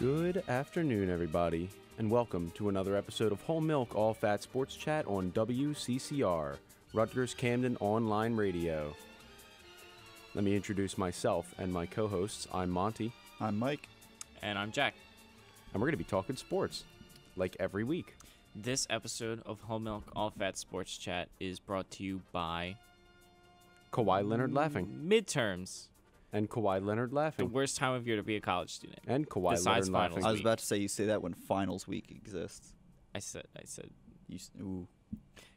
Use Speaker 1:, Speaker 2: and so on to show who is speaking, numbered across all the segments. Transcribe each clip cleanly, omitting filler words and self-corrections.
Speaker 1: Good afternoon, everybody, and welcome to another episode of Whole Milk All Fat Sports Chat on WCCR, Rutgers Camden Online Radio. Let me introduce myself and my co-hosts. I'm Monty.
Speaker 2: I'm Mike.
Speaker 3: And I'm Jack.
Speaker 1: And we're going to be talking sports, like every week.
Speaker 3: This episode of Whole Milk All Fat Sports Chat is brought to you by
Speaker 1: Kawhi Leonard laughing.
Speaker 3: Midterms.
Speaker 1: And Kawhi Leonard
Speaker 3: The
Speaker 1: laughing.
Speaker 3: worst time of year to be a college student.
Speaker 1: And Kawhi
Speaker 3: Besides
Speaker 1: Leonard
Speaker 3: finals.
Speaker 1: laughing.
Speaker 2: I was about to say you say that when finals week exists.
Speaker 3: I said.
Speaker 2: Ooh.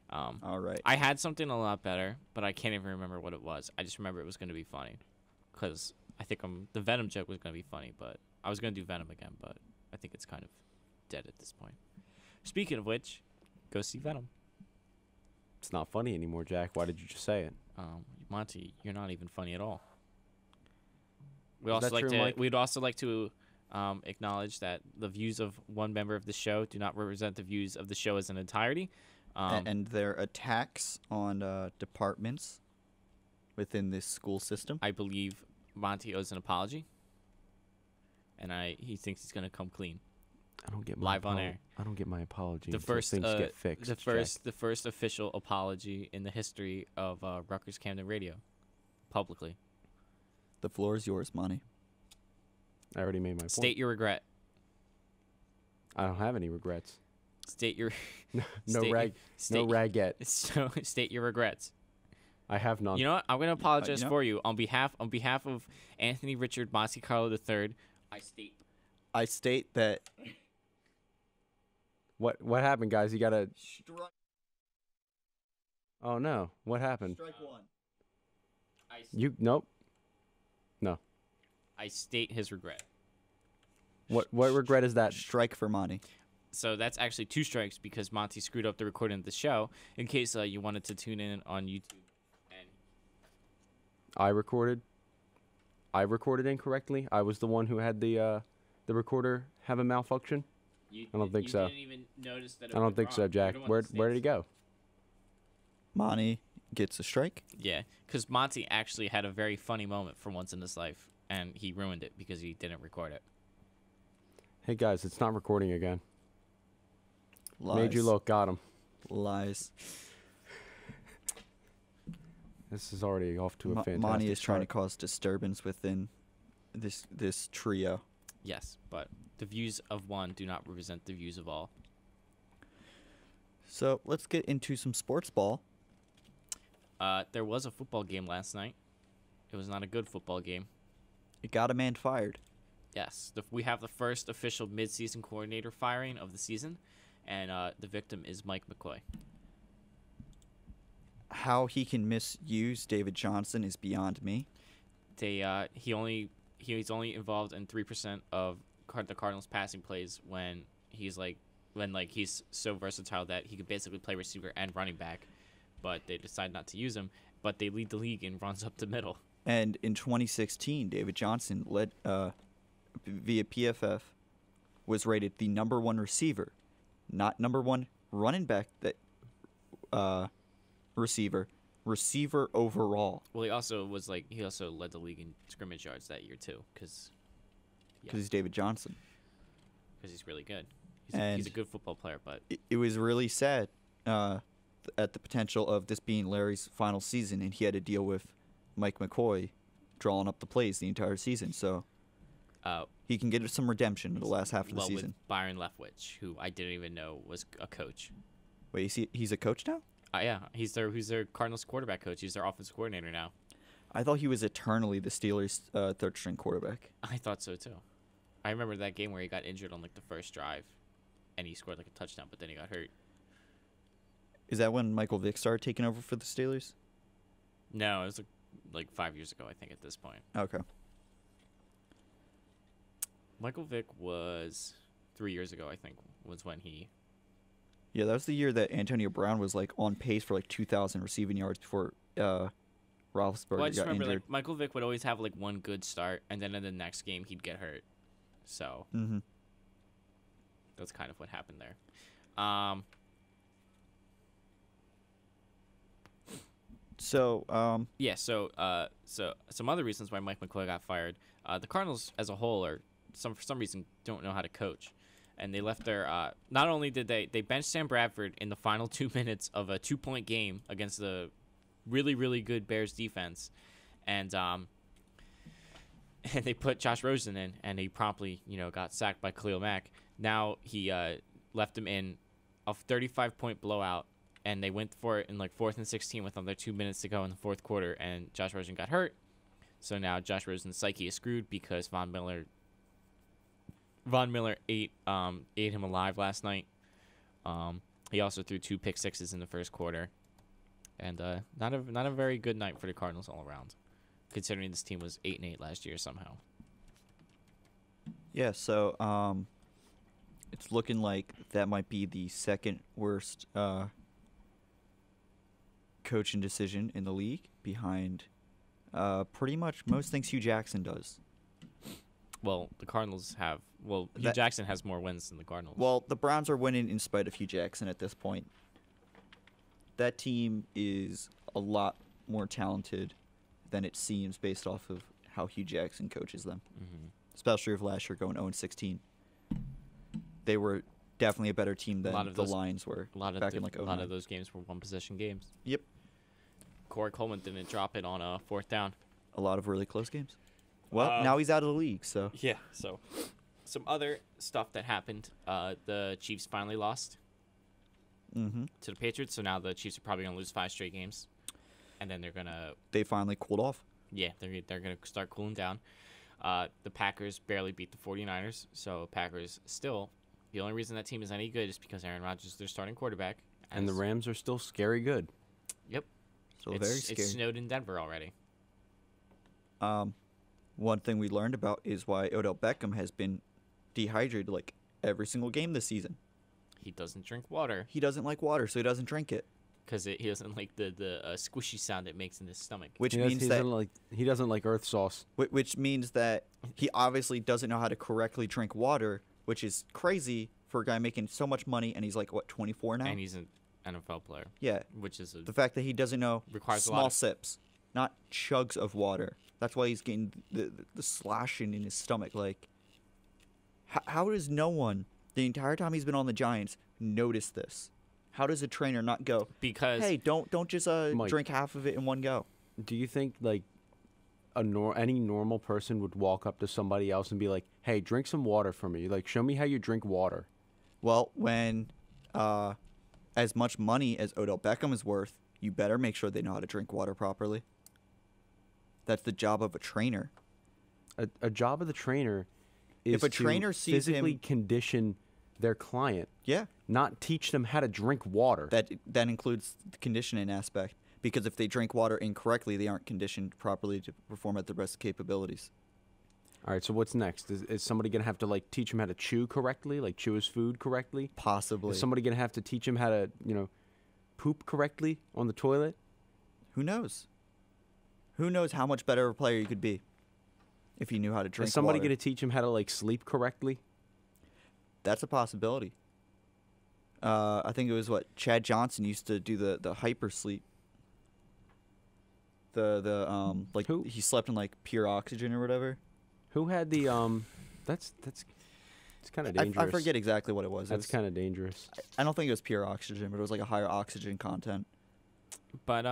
Speaker 3: Um,
Speaker 2: All right.
Speaker 3: I had something a lot better, but I can't even remember what it was. I just remember it was going to be funny, because I think the Venom joke was going to be funny, but I was going to do Venom again, but I think it's kind of dead at this point. Speaking of which, go see Venom.
Speaker 1: It's not funny anymore, Jack. Why did you just say it?
Speaker 3: Monty, you're not even funny at all.
Speaker 1: Is that true, Mike?
Speaker 3: We'd also like to acknowledge that the views of one member of the show do not represent the views of the show as an entirety.
Speaker 2: And their attacks on departments within this school system.
Speaker 3: I believe Monty owes an apology, and he thinks he's gonna come clean.
Speaker 1: I don't get my
Speaker 3: Live on air.
Speaker 1: I don't get my apology
Speaker 3: The
Speaker 1: until
Speaker 3: first,
Speaker 1: things get fixed.
Speaker 3: the first official apology in the history of Rutgers Camden Radio, publicly.
Speaker 2: The floor is yours, Monty.
Speaker 1: I already made my point.
Speaker 3: State your regret.
Speaker 1: I don't have any regrets.
Speaker 3: State your
Speaker 1: No
Speaker 3: State-
Speaker 1: rag. No
Speaker 3: state-
Speaker 1: raggette.
Speaker 3: So state your regrets.
Speaker 1: I have none.
Speaker 3: You know what? I'm gonna apologize
Speaker 2: know-
Speaker 3: for you on behalf of Anthony Richard Monte Carlo III.
Speaker 2: I state that.
Speaker 1: What happened, guys? You gotta. Oh no! What happened?
Speaker 2: Strike one.
Speaker 1: Nope.
Speaker 3: I state his regret.
Speaker 1: What regret is that?
Speaker 2: Strike for Monty.
Speaker 3: So that's actually 2 strikes because Monty screwed up the recording of the show. In case you wanted to tune in on YouTube, and
Speaker 1: I recorded incorrectly. I was the one who had the recorder have a malfunction. I don't think so.
Speaker 3: Didn't even notice that
Speaker 1: I don't think so, Jack. Where did he go?
Speaker 2: Monty gets a strike.
Speaker 3: Yeah, because Monty actually had a very funny moment for once in his life, and he ruined it because he didn't record it.
Speaker 1: Hey guys, it's not recording again.
Speaker 2: Lies.
Speaker 1: Made you look. Got him.
Speaker 2: Lies.
Speaker 1: This is already off to a fantastic
Speaker 2: Monty is trying to
Speaker 1: start.
Speaker 2: cause disturbance within this trio.
Speaker 3: Yes, but the views of one do not represent the views of all.
Speaker 2: So let's get into some sports ball.
Speaker 3: There was a football game last night. It was not a good football game.
Speaker 2: It got a man fired.
Speaker 3: Yes, we have the first official midseason coordinator firing of the season, and the victim is Mike McCoy.
Speaker 2: How he can misuse David Johnson is beyond me.
Speaker 3: He's only involved in 3% of the Cardinals' passing plays when he's so versatile that he could basically play receiver and running back, but they decide not to use him. But they lead the league in runs up the middle.
Speaker 2: And in 2016, David Johnson led via PFF was rated the number 1 receiver, not number 1 running back. Receiver overall.
Speaker 3: Well, he also led the league in scrimmage yards that year too, because
Speaker 2: He's David Johnson.
Speaker 3: he's really good.
Speaker 2: And
Speaker 3: He's a good football player, but
Speaker 2: It was really sad at the potential of this being Larry's final season, and he had to deal with Mike McCoy drawing up the plays the entire season. So he can get some redemption in the last half of the season.
Speaker 3: with Byron Leftwich, who I didn't even know was a coach.
Speaker 2: Wait, he's a coach now?
Speaker 3: Yeah, he's their Cardinals quarterback coach. He's their offensive coordinator now.
Speaker 2: I thought he was eternally the Steelers' third-string quarterback.
Speaker 3: I thought so too. I remember that game where he got injured on the first drive, and he scored a touchdown, but then he got hurt.
Speaker 2: Is that when Michael Vick started taking over for the Steelers?
Speaker 3: No, it was like 5 years ago, I think, at this point.
Speaker 2: Okay.
Speaker 3: Michael Vick was 3 years ago, I think, was when he...
Speaker 2: Yeah, that was the year that Antonio Brown was on pace for 2,000 receiving yards before Roethlisberger
Speaker 3: Well, I just
Speaker 2: got
Speaker 3: remember
Speaker 2: injured.
Speaker 3: Michael Vick would always have one good start, and then in the next game he'd get hurt. So that's kind of what happened there.
Speaker 2: So
Speaker 3: Yeah, so some other reasons why Mike McCoy got fired. The Cardinals as a whole are for some reason don't know how to coach, and they left their. Not only did they benched Sam Bradford in the final 2 minutes of a 2-point game against the really really good Bears defense, and they put Josh Rosen in, and he promptly got sacked by Khalil Mack. Now he left him in a 35-point blowout, and they went for it in like 4th and 16 with under 2 minutes to go in the fourth quarter, and Josh Rosen got hurt. So now Josh Rosen's psyche is screwed because Von Miller ate him alive last night. He also threw 2 pick sixes in the first quarter, and not a very good night for the Cardinals all around, considering this team was 8-8 last year somehow.
Speaker 2: Yeah, so it's looking like that might be the second worst coaching decision in the league, behind pretty much most things Hugh Jackson does.
Speaker 3: Well, the Cardinals have. Well, Hugh Jackson has more wins than the Cardinals.
Speaker 2: Well, the Browns are winning in spite of Hugh Jackson at this point. That team is a lot more talented than it seems based off of how Hugh Jackson coaches them.
Speaker 3: Mm-hmm.
Speaker 2: Especially of last year going 0-16. They were definitely a better team than the Lions were back in like 2009.
Speaker 3: A lot of those games were one-possession games.
Speaker 2: Yep.
Speaker 3: Corey Coleman didn't drop it on a 4th down.
Speaker 2: A lot of really close games. Well, now he's out of the league, so.
Speaker 3: Yeah, so some other stuff that happened. The Chiefs finally lost to the Patriots, so now the Chiefs are probably going to lose 5 straight games. And then they're going to...
Speaker 2: They finally cooled off.
Speaker 3: Yeah, they're going to start cooling down. The Packers barely beat the 49ers, so Packers still... The only reason that team is any good is because Aaron Rodgers is their starting quarterback.
Speaker 1: And the Rams are still scary good.
Speaker 3: Yep.
Speaker 2: So very scary.
Speaker 3: It snowed in Denver already.
Speaker 2: One thing we learned about is why Odell Beckham has been dehydrated like every single game this season.
Speaker 3: He doesn't drink water.
Speaker 2: He doesn't like water, so he doesn't drink it.
Speaker 3: Because he doesn't like the squishy sound it makes in his stomach.
Speaker 2: Which means that
Speaker 1: he doesn't like earth sauce.
Speaker 2: Which means that he obviously doesn't know how to correctly drink water, which is crazy for a guy making so much money, and he's like, what, 24 now?
Speaker 3: And he's an NFL player.
Speaker 2: Yeah.
Speaker 3: Which is
Speaker 2: the fact that he doesn't know
Speaker 3: requires
Speaker 2: small sips, not chugs of water. That's why he's getting the slashing in his stomach. Like, how does no one, the entire time he's been on the Giants, notice this? How does a trainer not go,
Speaker 3: because
Speaker 2: hey, don't just drink half of it in one go?
Speaker 1: Do you think, like, any normal person would walk up to somebody else and be like, hey, drink some water for me? Like, show me how you drink water.
Speaker 2: Well, when as much money as Odell Beckham is worth, you better make sure they know how to drink water properly. That's the job of a trainer.
Speaker 1: A job of the trainer is
Speaker 2: if a trainer
Speaker 1: to
Speaker 2: sees
Speaker 1: physically
Speaker 2: him,
Speaker 1: condition their client.
Speaker 2: Yeah.
Speaker 1: Not teach them how to drink water.
Speaker 2: That includes the conditioning aspect. Because if they drink water incorrectly, they aren't conditioned properly to perform at their best capabilities.
Speaker 1: All right, so what's next? Is somebody going to have to, like, teach him how to chew correctly, like chew his food correctly?
Speaker 2: Possibly.
Speaker 1: Is somebody going to have to teach him how to, poop correctly on the toilet?
Speaker 2: Who knows? Who knows how much better of a player you could be if you knew how to drink water.
Speaker 1: Is somebody going to teach him how to, like, sleep correctly?
Speaker 2: That's a possibility. I think it was, Chad Johnson used to do the hyper sleep.
Speaker 1: Who?
Speaker 2: He slept in, like, pure oxygen or whatever.
Speaker 1: Who had the it's kind of dangerous.
Speaker 2: I forget exactly what it was.
Speaker 1: That's kind of dangerous.
Speaker 2: I don't think it was pure oxygen, but it was like a higher oxygen content.
Speaker 3: But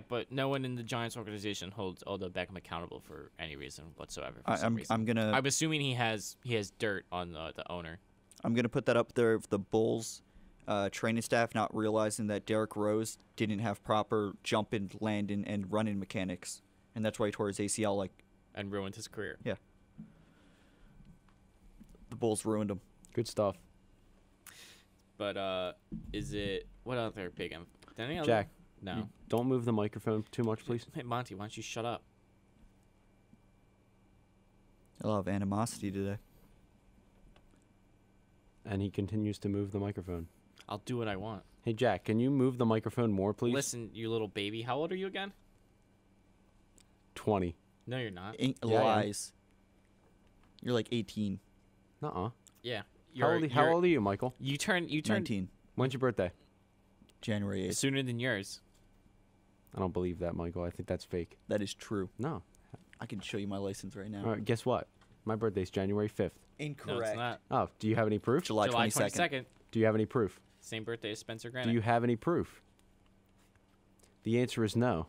Speaker 3: but no one in the Giants organization holds Odell Beckham accountable for any reason whatsoever.
Speaker 2: I'm
Speaker 3: assuming he has dirt on the owner.
Speaker 2: I'm gonna put that up there. The Bulls training staff not realizing that Derrick Rose didn't have proper jumping, landing, and running mechanics. And that's why he tore his ACL,
Speaker 3: and ruined his career.
Speaker 2: Yeah. The Bulls ruined him.
Speaker 1: Good stuff.
Speaker 3: But is it what other big?
Speaker 1: Jack,
Speaker 3: no.
Speaker 1: Don't move the microphone too much, please.
Speaker 3: Hey Monty, why don't you shut up?
Speaker 2: A lot of animosity today.
Speaker 1: And he continues to move the microphone.
Speaker 3: I'll do what I want.
Speaker 1: Hey Jack, can you move the microphone more, please?
Speaker 3: Listen, you little baby. How old are you again?
Speaker 1: 20.
Speaker 3: No, you're not.
Speaker 2: Lies. You're like 18.
Speaker 1: Nuh-uh.
Speaker 3: Yeah.
Speaker 1: How old are you, Michael?
Speaker 3: You turned
Speaker 2: 19.
Speaker 1: When's your birthday?
Speaker 2: January 8th.
Speaker 3: Sooner than yours.
Speaker 1: I don't believe that, Michael. I think that's fake.
Speaker 2: That is true.
Speaker 1: No.
Speaker 2: I can show you my license right now.
Speaker 1: All right, guess what? My birthday's January 5th.
Speaker 3: No,
Speaker 2: Incorrect.
Speaker 3: it's not.
Speaker 1: Oh, do you have any proof?
Speaker 2: July 22nd.
Speaker 1: Do you have any proof?
Speaker 3: Same birthday as Spencer Granick.
Speaker 1: Do you have any proof? The answer is no.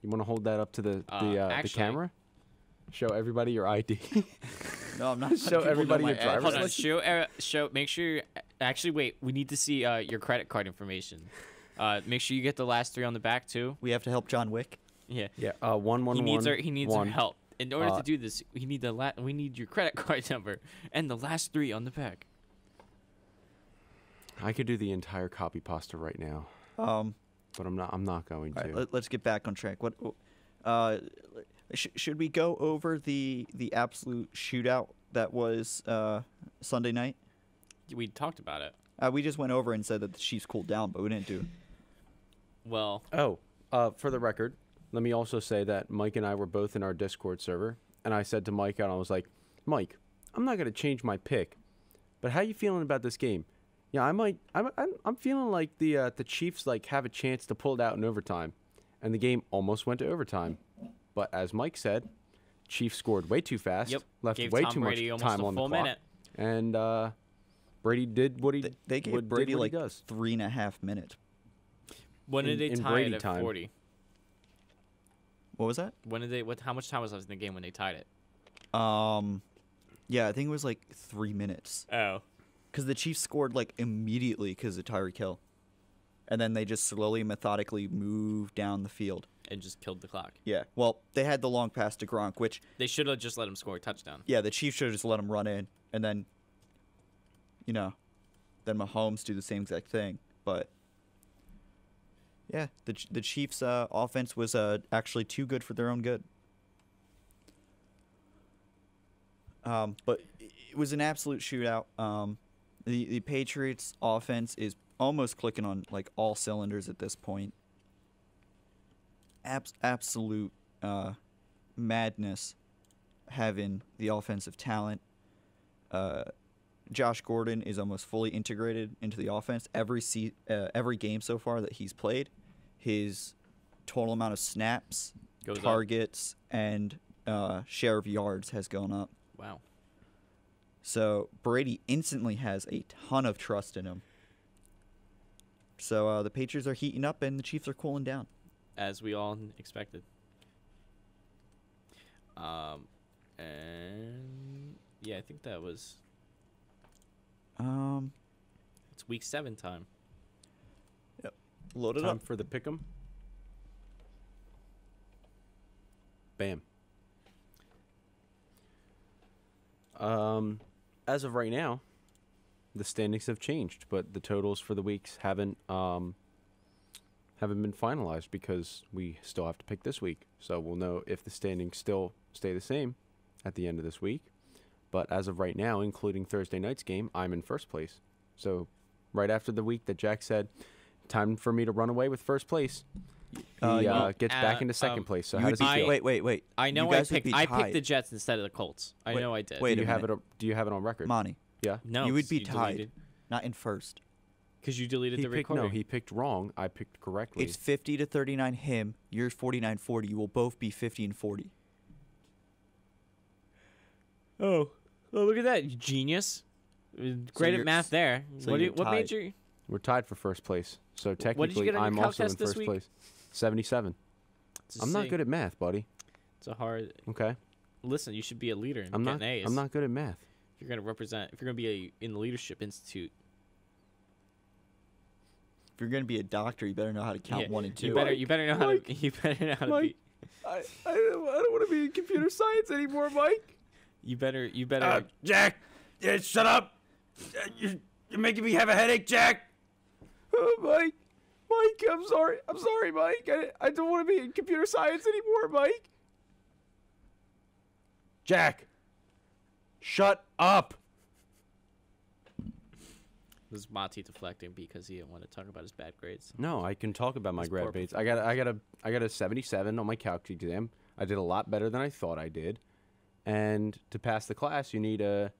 Speaker 1: You want to hold that up to the
Speaker 3: actually-
Speaker 1: camera? Show everybody your ID.
Speaker 2: No, I'm not.
Speaker 1: Show everybody your driver's
Speaker 3: Hold on.
Speaker 1: license.
Speaker 3: Show. Make sure. Actually, wait. We need to see your credit card information. Make sure you get the last 3 on the back too.
Speaker 2: We have to help John Wick.
Speaker 3: Yeah.
Speaker 1: Yeah. 111.
Speaker 3: He needs our help. In order
Speaker 1: Uh,
Speaker 3: to do this, we need your credit card number and the last 3 on the back.
Speaker 1: I could do the entire copy pasta right now, but I'm not going
Speaker 2: All
Speaker 1: to.
Speaker 2: right, let's get back on track. What? Should we go over the absolute shootout that was Sunday night?
Speaker 3: We talked about it.
Speaker 2: We just went over and said that the Chiefs cooled down, but we didn't do.
Speaker 3: Well,
Speaker 1: For the record, let me also say that Mike and I were both in our Discord server, and I said to Mike, and I was like, Mike, I'm not going to change my pick, but how you feeling about this game? Yeah, I'm feeling like the Chiefs like have a chance to pull it out in overtime, and the game almost went to overtime, but as Mike said, Chiefs scored way too fast,
Speaker 3: Yep.
Speaker 1: left
Speaker 3: Gave
Speaker 1: way
Speaker 3: Tom
Speaker 1: too
Speaker 3: Brady
Speaker 1: much
Speaker 3: almost
Speaker 1: time
Speaker 3: a
Speaker 1: on the
Speaker 3: full
Speaker 1: clock,
Speaker 3: minute.
Speaker 1: and Brady did what he
Speaker 2: They gave
Speaker 1: what-
Speaker 2: Brady
Speaker 1: did what
Speaker 2: like
Speaker 1: he does.
Speaker 2: 3.5 minutes.
Speaker 3: when did they
Speaker 1: in
Speaker 3: tie
Speaker 1: Brady
Speaker 3: it at
Speaker 1: time.
Speaker 3: 40?
Speaker 2: What was that?
Speaker 3: When did they? How much time was left in the game when they tied it?
Speaker 2: Yeah, I think it was like 3 minutes.
Speaker 3: Oh.
Speaker 2: Because the Chiefs scored like immediately because of Tyreek Hill, and then they just slowly, methodically moved down the field.
Speaker 3: And just killed the clock.
Speaker 2: Yeah. Well, they had the long pass to Gronk, which
Speaker 3: They should have just let him score a touchdown.
Speaker 2: yeah, the Chiefs should have just let him run in, and then, then Mahomes do the same exact thing. But yeah, the Chiefs' offense was actually too good for their own good. But it was an absolute shootout. The Patriots' offense is almost clicking on like all cylinders at this point. Absolute madness having the offensive talent. Josh Gordon is almost fully integrated into the offense. Every game so far that he's played, his total amount of snaps,
Speaker 3: Goes up.
Speaker 2: targets, and share of yards has gone up.
Speaker 3: Wow.
Speaker 2: So Brady instantly has a ton of trust in him. So the Patriots are heating up and the Chiefs are cooling down.
Speaker 3: As we all expected. And yeah, I think that was. It's week 7 time.
Speaker 2: Load it
Speaker 1: Time
Speaker 2: up.
Speaker 1: for the pick'em. Bam. As of right now, the standings have changed, but the totals for the weeks haven't been finalized because we still have to pick this week. So we'll know if the standings still stay the same at the end of this week. But as of right now, including Thursday night's game, I'm in first place. So right after the week that Jack said, time for me to run away with first place, he gets back into second place. So how does he feel?
Speaker 2: Wait.
Speaker 3: I know
Speaker 2: You
Speaker 3: I
Speaker 2: guys would
Speaker 3: picked.
Speaker 2: be
Speaker 3: I picked the
Speaker 2: tied.
Speaker 3: Jets instead of the Colts. I know I did.
Speaker 2: wait.
Speaker 1: do you
Speaker 2: a
Speaker 1: have
Speaker 2: minute.
Speaker 1: do you have it on record?
Speaker 2: Monty,
Speaker 1: Yeah.
Speaker 3: No,
Speaker 2: you would be tied,
Speaker 3: deleted
Speaker 2: not in first.
Speaker 3: because you deleted
Speaker 1: He
Speaker 3: the
Speaker 1: picked
Speaker 3: recording.
Speaker 1: he picked wrong. I picked correctly.
Speaker 2: It's 50-39 him. You're 49-40. You will both be 50-40.
Speaker 3: Oh, look at that, you genius! Great
Speaker 2: you're-
Speaker 3: at math there.
Speaker 2: so
Speaker 3: what
Speaker 2: you're
Speaker 3: what
Speaker 2: tied.
Speaker 3: made you?
Speaker 1: We're tied for first place. So
Speaker 3: What did
Speaker 1: technically,
Speaker 3: you get on
Speaker 1: I'm
Speaker 3: your calc
Speaker 1: also in
Speaker 3: test this
Speaker 1: first
Speaker 3: week?
Speaker 1: place. 77. I'm not good at math, buddy.
Speaker 3: It's a hard.
Speaker 1: Okay.
Speaker 3: Listen, you should be a leader and
Speaker 1: I'm
Speaker 3: get
Speaker 1: not.
Speaker 3: an A's.
Speaker 1: I'm not good at math.
Speaker 3: If you're gonna represent, if you're gonna be in the leadership institute,
Speaker 2: If you're gonna be a doctor, you better know how to count
Speaker 3: yeah,
Speaker 2: 1 and 2.
Speaker 3: You better know how to. You better know how to
Speaker 1: Mike.
Speaker 3: be.
Speaker 1: I don't want to be in computer science anymore, Mike.
Speaker 3: You better.
Speaker 1: Jack, shut up. You're making me have a headache, Jack. Oh, Mike, I'm sorry, Mike. I don't want to be in computer science anymore, Mike. Jack, shut up.
Speaker 3: This is Monty deflecting because he didn't want to talk about his bad grades.
Speaker 1: No, I can talk about my
Speaker 3: His
Speaker 1: grad
Speaker 3: poor
Speaker 1: grades. I got a 77 on my calc exam. I did a lot better than I thought I did. And to pass the class, you need a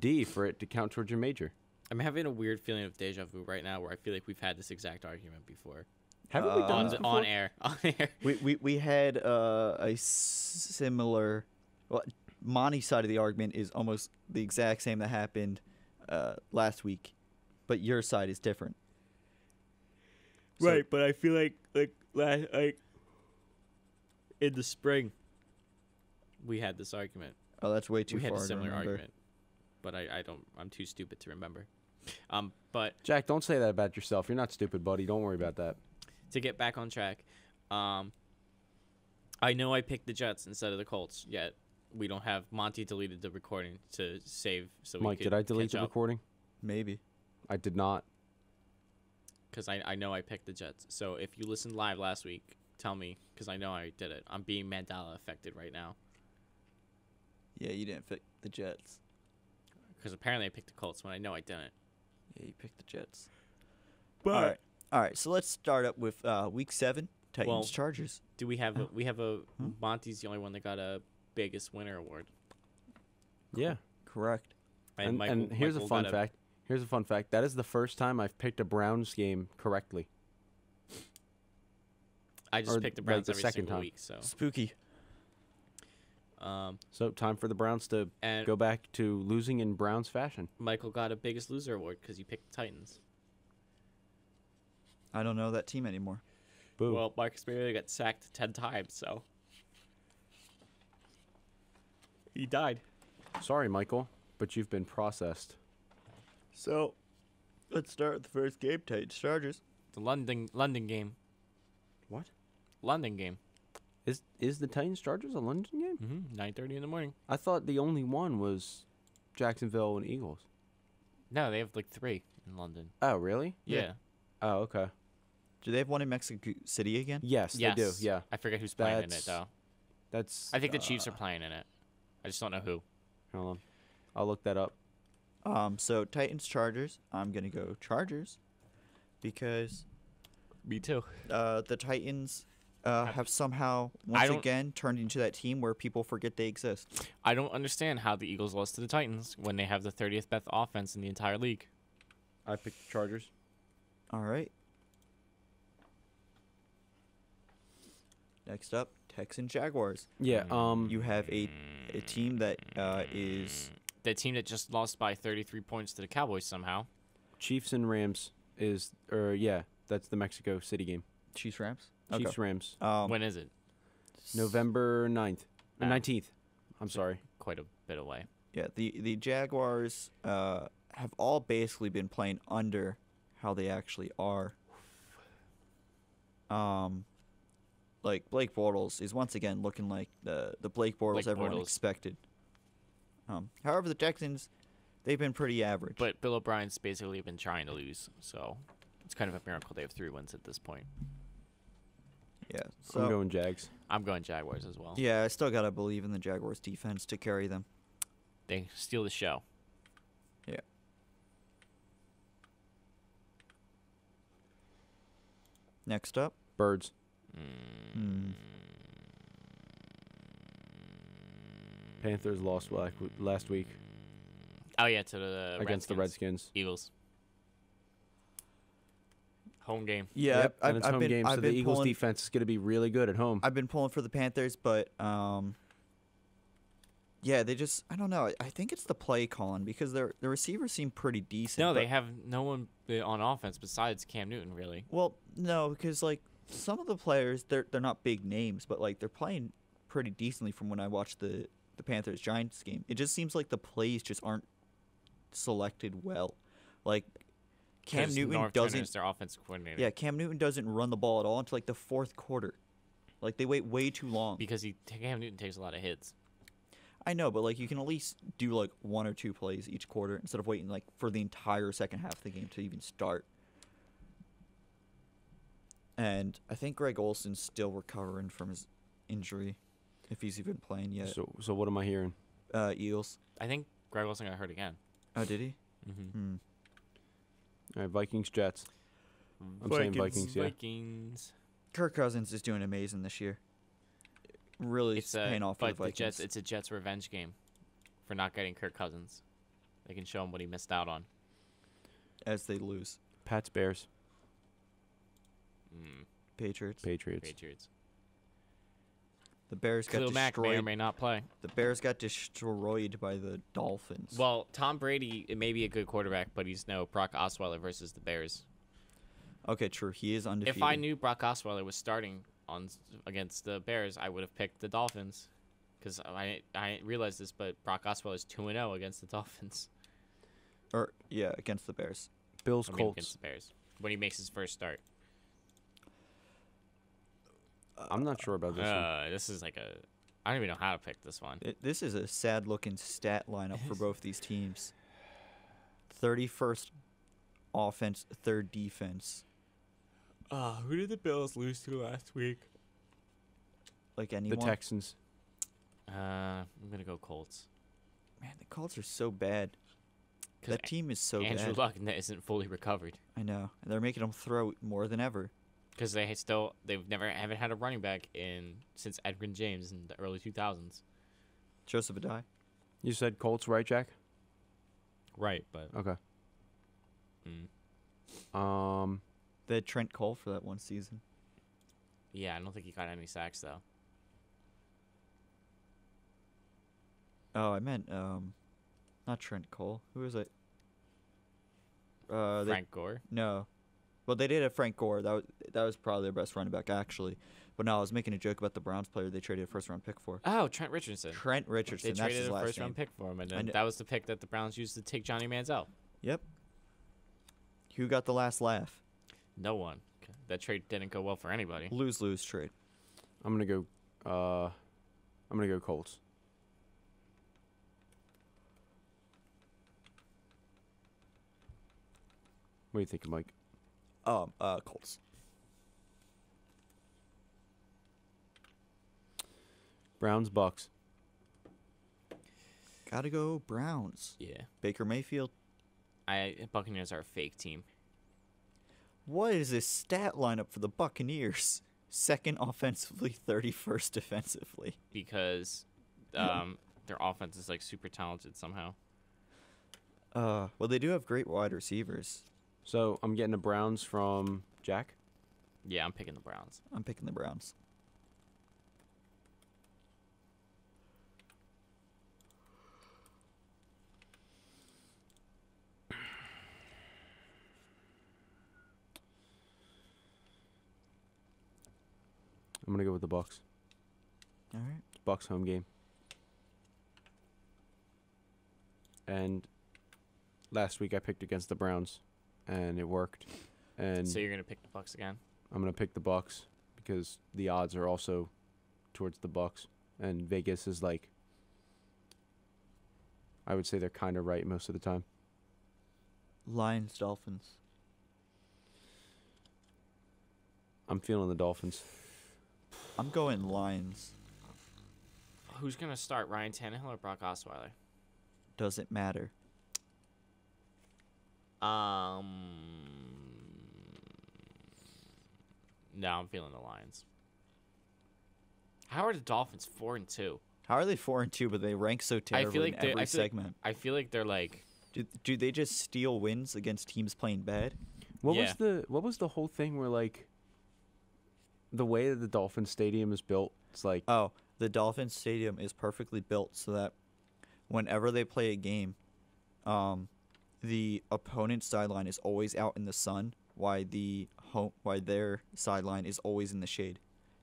Speaker 1: D for it to count towards your major.
Speaker 3: I'm having a weird feeling of deja vu right now, where I feel like we've had this exact argument before.
Speaker 1: Haven't we done this before?
Speaker 3: on air. On air.
Speaker 2: We had a similar. Well, Monty's side of the argument is almost the exact same that happened last week, but your side is different. So-
Speaker 3: Right, but I feel like in the spring we had this argument.
Speaker 2: Oh, that's way too
Speaker 3: We
Speaker 2: far
Speaker 3: had a
Speaker 2: to
Speaker 3: similar
Speaker 2: remember.
Speaker 3: argument, but I don't. I'm too stupid to remember. But
Speaker 1: Jack, don't say that about yourself. You're not stupid, buddy. Don't worry about that.
Speaker 3: to get back on track, I know I picked the Jets instead of the Colts. Yet we don't have Monty deleted the recording to save. So
Speaker 1: Mike,
Speaker 3: we could
Speaker 1: did I delete
Speaker 3: catch
Speaker 1: the
Speaker 3: up.
Speaker 1: recording?
Speaker 2: Maybe.
Speaker 1: I did not.
Speaker 3: Because I know I picked the Jets. So if you listened live last week, tell me, because I know I did it. I'm being Mandela affected right now.
Speaker 2: Yeah, you didn't pick the Jets.
Speaker 3: Because apparently I picked the Colts when I know I didn't.
Speaker 2: Yeah, you picked the Jets.
Speaker 3: But
Speaker 2: All right. So let's start up with Week 7, Titans
Speaker 3: Well,
Speaker 2: Chargers.
Speaker 3: do we have a
Speaker 2: Hmm?
Speaker 3: Monty's the only one that got a biggest winner award.
Speaker 1: Yeah.
Speaker 2: Correct.
Speaker 1: And here's a
Speaker 3: Michael
Speaker 1: fun
Speaker 3: got
Speaker 1: fact. Here's a fun fact. That is the first time I've picked a Browns game correctly.
Speaker 3: I just
Speaker 1: or
Speaker 3: picked the
Speaker 1: like
Speaker 3: Browns
Speaker 1: the
Speaker 3: every
Speaker 1: second
Speaker 3: single
Speaker 1: time.
Speaker 3: week. So
Speaker 2: Spooky.
Speaker 1: So time for the Browns to
Speaker 3: and
Speaker 1: go back to losing in Browns fashion.
Speaker 3: Michael got a biggest loser award because he picked the Titans.
Speaker 2: I don't know that team anymore.
Speaker 1: Boo.
Speaker 3: Well, Marcus Mariota got sacked 10 times, so he died.
Speaker 1: Sorry, Michael, but you've been processed.
Speaker 2: So, let's start with the first game, Titans Chargers.
Speaker 3: The London game.
Speaker 1: What?
Speaker 3: London game.
Speaker 1: Is the Titans Chargers a London game?
Speaker 3: 9:30 in the morning.
Speaker 1: I thought the only one was Jacksonville and Eagles.
Speaker 3: No, they have like 3 in London.
Speaker 1: Oh, really?
Speaker 3: Yeah.
Speaker 1: Oh, okay.
Speaker 2: Do they have one in Mexico City again?
Speaker 1: Yes,
Speaker 3: Yes.
Speaker 1: they do. Yeah.
Speaker 3: I forget who's playing in it
Speaker 1: That's-
Speaker 3: though.
Speaker 1: That's.
Speaker 3: I think the Chiefs are playing in it. I just don't know who.
Speaker 1: Hold on. I'll look that up.
Speaker 2: So Titans Chargers. I'm gonna go Chargers because
Speaker 3: Me too.
Speaker 2: the Titans have somehow once again turned into that team where people forget they exist.
Speaker 3: I don't understand how the Eagles lost to the Titans when they have the 30th best offense in the entire league.
Speaker 1: I picked the Chargers.
Speaker 2: All right. Next up, Texans Jaguars.
Speaker 1: Yeah.
Speaker 2: You have a team that is
Speaker 3: The team that just lost by 33 points to the Cowboys somehow.
Speaker 1: Chiefs and Rams that's the Mexico City game.
Speaker 2: Chiefs Rams.
Speaker 1: Chiefs Rams.
Speaker 3: When is it?
Speaker 1: November 9th. 19th. I'm sorry.
Speaker 3: Quite a bit away.
Speaker 2: Yeah, the Jaguars have all basically been playing under how they actually are. Like Blake Bortles is once again looking like the Blake Bortles
Speaker 3: Blake
Speaker 2: everyone
Speaker 3: Bortles.
Speaker 2: expected. However, the Texans, they've been pretty average.
Speaker 3: But Bill O'Brien's basically been trying to lose, so it's kind of a miracle they have 3 wins at this point.
Speaker 2: yeah,
Speaker 1: I'm
Speaker 2: so
Speaker 1: going Jags.
Speaker 3: I'm going Jaguars as well.
Speaker 2: yeah, I still gotta believe in the Jaguars defense to carry them.
Speaker 3: They steal the show.
Speaker 2: Yeah. Next up,
Speaker 1: Birds. Panthers lost last week
Speaker 3: Oh yeah, to the
Speaker 1: against the Redskins.
Speaker 3: Eagles. Home game.
Speaker 2: yeah,
Speaker 1: Yep, and it's home game, so
Speaker 2: I've
Speaker 1: the
Speaker 2: been
Speaker 1: Eagles'
Speaker 2: pulling,
Speaker 1: defense is going to be really good at home.
Speaker 2: I've been pulling for the Panthers, but yeah, they just I don't know. I think it's the play calling because the receivers seem pretty decent.
Speaker 3: No,
Speaker 2: but-
Speaker 3: they have no one on offense besides Cam Newton, really.
Speaker 2: Well, no, because like some of the players, they're not big names, but like they're playing pretty decently from when I watched the Panthers Giants game. It just seems like the plays just aren't selected well. Like Cam
Speaker 3: 'Cause
Speaker 2: Newton
Speaker 3: Norv Turner is
Speaker 2: doesn't.
Speaker 3: their offensive coordinator.
Speaker 2: Yeah, Cam Newton doesn't run the ball at all until like the fourth quarter. Like they wait way too long.
Speaker 3: Because Cam Newton takes a lot of hits.
Speaker 2: I know, but like you can at least do like 1 or 2 plays each quarter instead of waiting like for the entire second half of the game to even start. And I think Greg Olson's still recovering from his injury, if he's even playing yet.
Speaker 1: So what am I hearing?
Speaker 2: Eagles.
Speaker 3: I think Greg Olsen got hurt again.
Speaker 2: Oh, did he?
Speaker 3: Mm-hmm.
Speaker 1: All right, Vikings, Jets. I'm saying Vikings, yeah.
Speaker 3: Vikings.
Speaker 2: Kirk Cousins is doing amazing this year. Really
Speaker 3: It's
Speaker 2: paying off for the
Speaker 3: but the
Speaker 2: Vikings.
Speaker 3: Jets. It's a Jets revenge game for not getting Kirk Cousins. They can show him what he missed out on.
Speaker 2: as they lose.
Speaker 1: Pats, Bears.
Speaker 2: Patriots.
Speaker 3: Patriots.
Speaker 2: The Bears got
Speaker 3: Khalil Mack may or
Speaker 2: destroyed.
Speaker 3: may not play.
Speaker 2: The Bears got destroyed by the Dolphins.
Speaker 3: Well, Tom Brady it may be a good quarterback, but he's no Brock Osweiler versus the Bears.
Speaker 2: Okay, true. He is undefeated.
Speaker 3: If I knew Brock Osweiler was starting against the Bears, I would have picked the Dolphins. Because I didn't realize this, but Brock Osweiler is 2-0 against the Dolphins.
Speaker 2: Against the Bears.
Speaker 1: Bills, Colts.
Speaker 3: Against the Bears when he makes his first start.
Speaker 1: I'm not sure about this one.
Speaker 3: This is like I don't even know how to pick this one.
Speaker 2: This is a sad-looking stat lineup for both these teams. 31st offense, 3rd defense.
Speaker 3: Who did the Bills lose to last week?
Speaker 2: Like anyone.
Speaker 1: The Texans.
Speaker 3: I'm gonna go Colts.
Speaker 2: Man, the Colts are so bad. That team is so
Speaker 3: Andrew
Speaker 2: bad.
Speaker 3: Luck isn't fully recovered
Speaker 2: I know. And they're making them throw more than ever.
Speaker 3: because they've never haven't had a running back since Edgerrin James in the early 2000s.
Speaker 2: Joseph Adai.
Speaker 1: You said Colts, right, Jack?
Speaker 3: Right, but
Speaker 1: Okay.
Speaker 2: They had Trent Cole for that one season.
Speaker 3: yeah, I don't think he got any sacks though.
Speaker 2: Oh, I meant not Trent Cole. Who was it?
Speaker 3: Frank Gore.
Speaker 2: No. Well, they did have Frank Gore. That was probably their best running back, actually. But no, I was making a joke about the Browns player they traded a first-round pick for.
Speaker 3: Oh, Trent Richardson.
Speaker 2: Trent Richardson.
Speaker 3: They
Speaker 2: That's
Speaker 3: traded
Speaker 2: his
Speaker 3: a
Speaker 2: last
Speaker 3: first-round
Speaker 2: name.
Speaker 3: pick for him, and then that was the pick that the Browns used to take Johnny Manziel.
Speaker 2: Yep. Who got the last laugh?
Speaker 3: No one. That trade didn't go well for anybody.
Speaker 2: Lose-lose trade.
Speaker 1: I'm gonna go Colts. What do you think, Mike?
Speaker 2: Colts.
Speaker 1: Browns, Bucks.
Speaker 2: Gotta go Browns.
Speaker 3: Yeah.
Speaker 2: Baker Mayfield.
Speaker 3: Buccaneers are a fake team.
Speaker 2: What is this stat lineup for the Buccaneers? 2nd offensively, 31st defensively.
Speaker 3: Because their offense is like super talented somehow.
Speaker 2: Well, they do have great wide receivers.
Speaker 1: So I'm getting the Browns from Jack.
Speaker 3: Yeah, I'm picking the Browns.
Speaker 2: I'm picking the Browns.
Speaker 1: I'm gonna go with the Bucks.
Speaker 2: All right.
Speaker 1: Bucks home game. And last week I picked against the Browns, and it worked. And
Speaker 3: So you're gonna pick the Bucks again?
Speaker 1: I'm gonna pick the Bucks because the odds are also towards the Bucks, and Vegas is like, I would say they're kind of right most of the time.
Speaker 2: Lions, Dolphins.
Speaker 1: I'm feeling the Dolphins.
Speaker 2: I'm going Lions.
Speaker 3: Who's gonna start, Ryan Tannehill or Brock Osweiler?
Speaker 2: Doesn't matter.
Speaker 3: No, I'm feeling the Lions. How are the Dolphins 4-2?
Speaker 2: How are they 4-2, but they rank so terribly in every segment?
Speaker 3: I feel like they're like.
Speaker 2: Do they just steal wins against teams playing bad?
Speaker 1: What was the whole thing where like the way that the Dolphin Stadium is built? It's like
Speaker 2: Oh, the Dolphins Stadium is perfectly built so that whenever they play a game, the opponent's sideline is always out in the sun, while their sideline is always in the shade.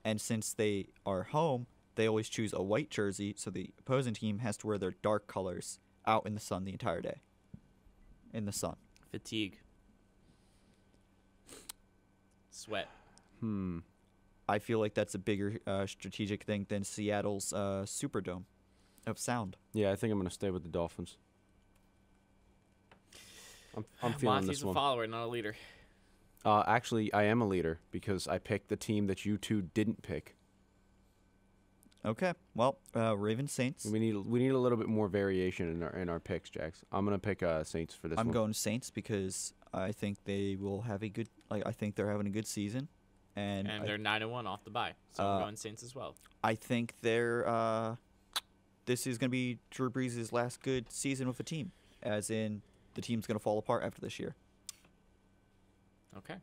Speaker 2: And since they are home, they always choose a white jersey, so the opposing team has to wear their dark colors out in the sun the entire day. In the sun.
Speaker 3: Fatigue. Sweat.
Speaker 2: I feel like that's a bigger strategic thing than Seattle's Superdome of sound.
Speaker 1: yeah, I think I'm gonna stay with the Dolphins. I'm feeling
Speaker 3: Monty's
Speaker 1: this
Speaker 3: a
Speaker 1: one.
Speaker 3: follower, not a leader.
Speaker 1: Actually, I am a leader because I picked the team that you two didn't pick.
Speaker 2: Okay. Well, Ravens Saints.
Speaker 1: We need a little bit more variation in our picks, Jax. I'm gonna pick Saints for this one.
Speaker 2: I'm going Saints because I think they will have a good. I think they're having a good season, and
Speaker 3: They're 9-1 off the bye, so I'm going Saints as well.
Speaker 2: I think they're. This is going to be Drew Brees' last good season with a team, as in the team's going to fall apart after this year.
Speaker 3: Okay.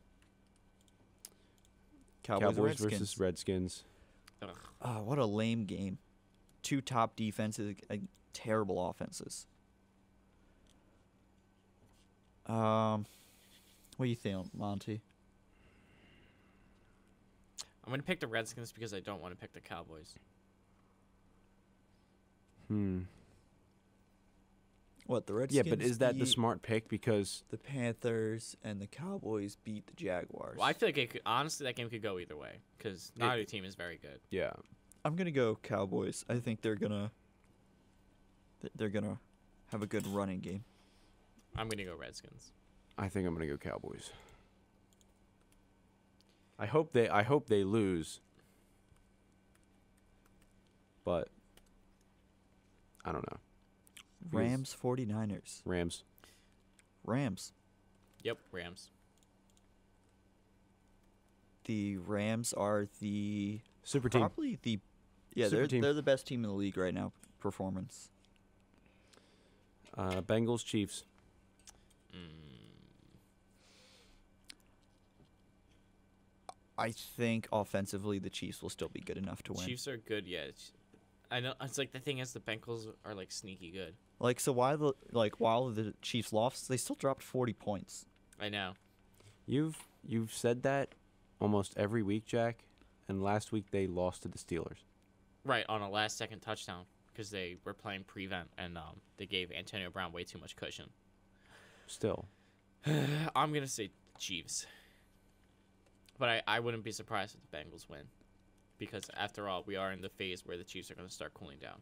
Speaker 2: Cowboys
Speaker 1: Cowboys
Speaker 2: Redskins.
Speaker 1: versus Redskins.
Speaker 3: Ugh.
Speaker 2: What a lame game. Two top defenses, terrible offenses. What do you think, Monty?
Speaker 3: I'm gonna pick the Redskins because I don't want to pick the Cowboys.
Speaker 2: What, the
Speaker 1: Yeah,
Speaker 2: Redskins?
Speaker 1: but is that the
Speaker 2: beat
Speaker 1: smart pick? Because
Speaker 2: the Panthers and the Cowboys beat the Jaguars.
Speaker 3: Well, I feel like it could, honestly that game could go either way because neither team is very good.
Speaker 1: yeah,
Speaker 2: I'm gonna go Cowboys. I think they're gonna have a good running game.
Speaker 3: I'm gonna go Redskins.
Speaker 1: I think I'm gonna go Cowboys. I hope they lose, but I don't know.
Speaker 2: Rams 49ers.
Speaker 1: Rams.
Speaker 2: Rams.
Speaker 3: Yep, Rams.
Speaker 2: The Rams are the
Speaker 1: Super team.
Speaker 2: probably the
Speaker 1: Super
Speaker 2: they're
Speaker 1: team.
Speaker 2: they're the best team in the league right now. Performance.
Speaker 1: Bengals, Chiefs.
Speaker 2: I think offensively the Chiefs will still be good enough to win.
Speaker 3: Chiefs are good, yeah. I know. It's like the thing is the Bengals are like sneaky good.
Speaker 2: Like so while the Chiefs lost, they still dropped 40 points.
Speaker 3: I know.
Speaker 1: You've said that almost every week, Jack, and last week they lost to the Steelers.
Speaker 3: Right on a last-second touchdown because they were playing prevent and they gave Antonio Brown way too much cushion.
Speaker 1: Still,
Speaker 3: I'm gonna say Chiefs, but I wouldn't be surprised if the Bengals win, because after all, we are in the phase where the Chiefs are gonna start cooling down.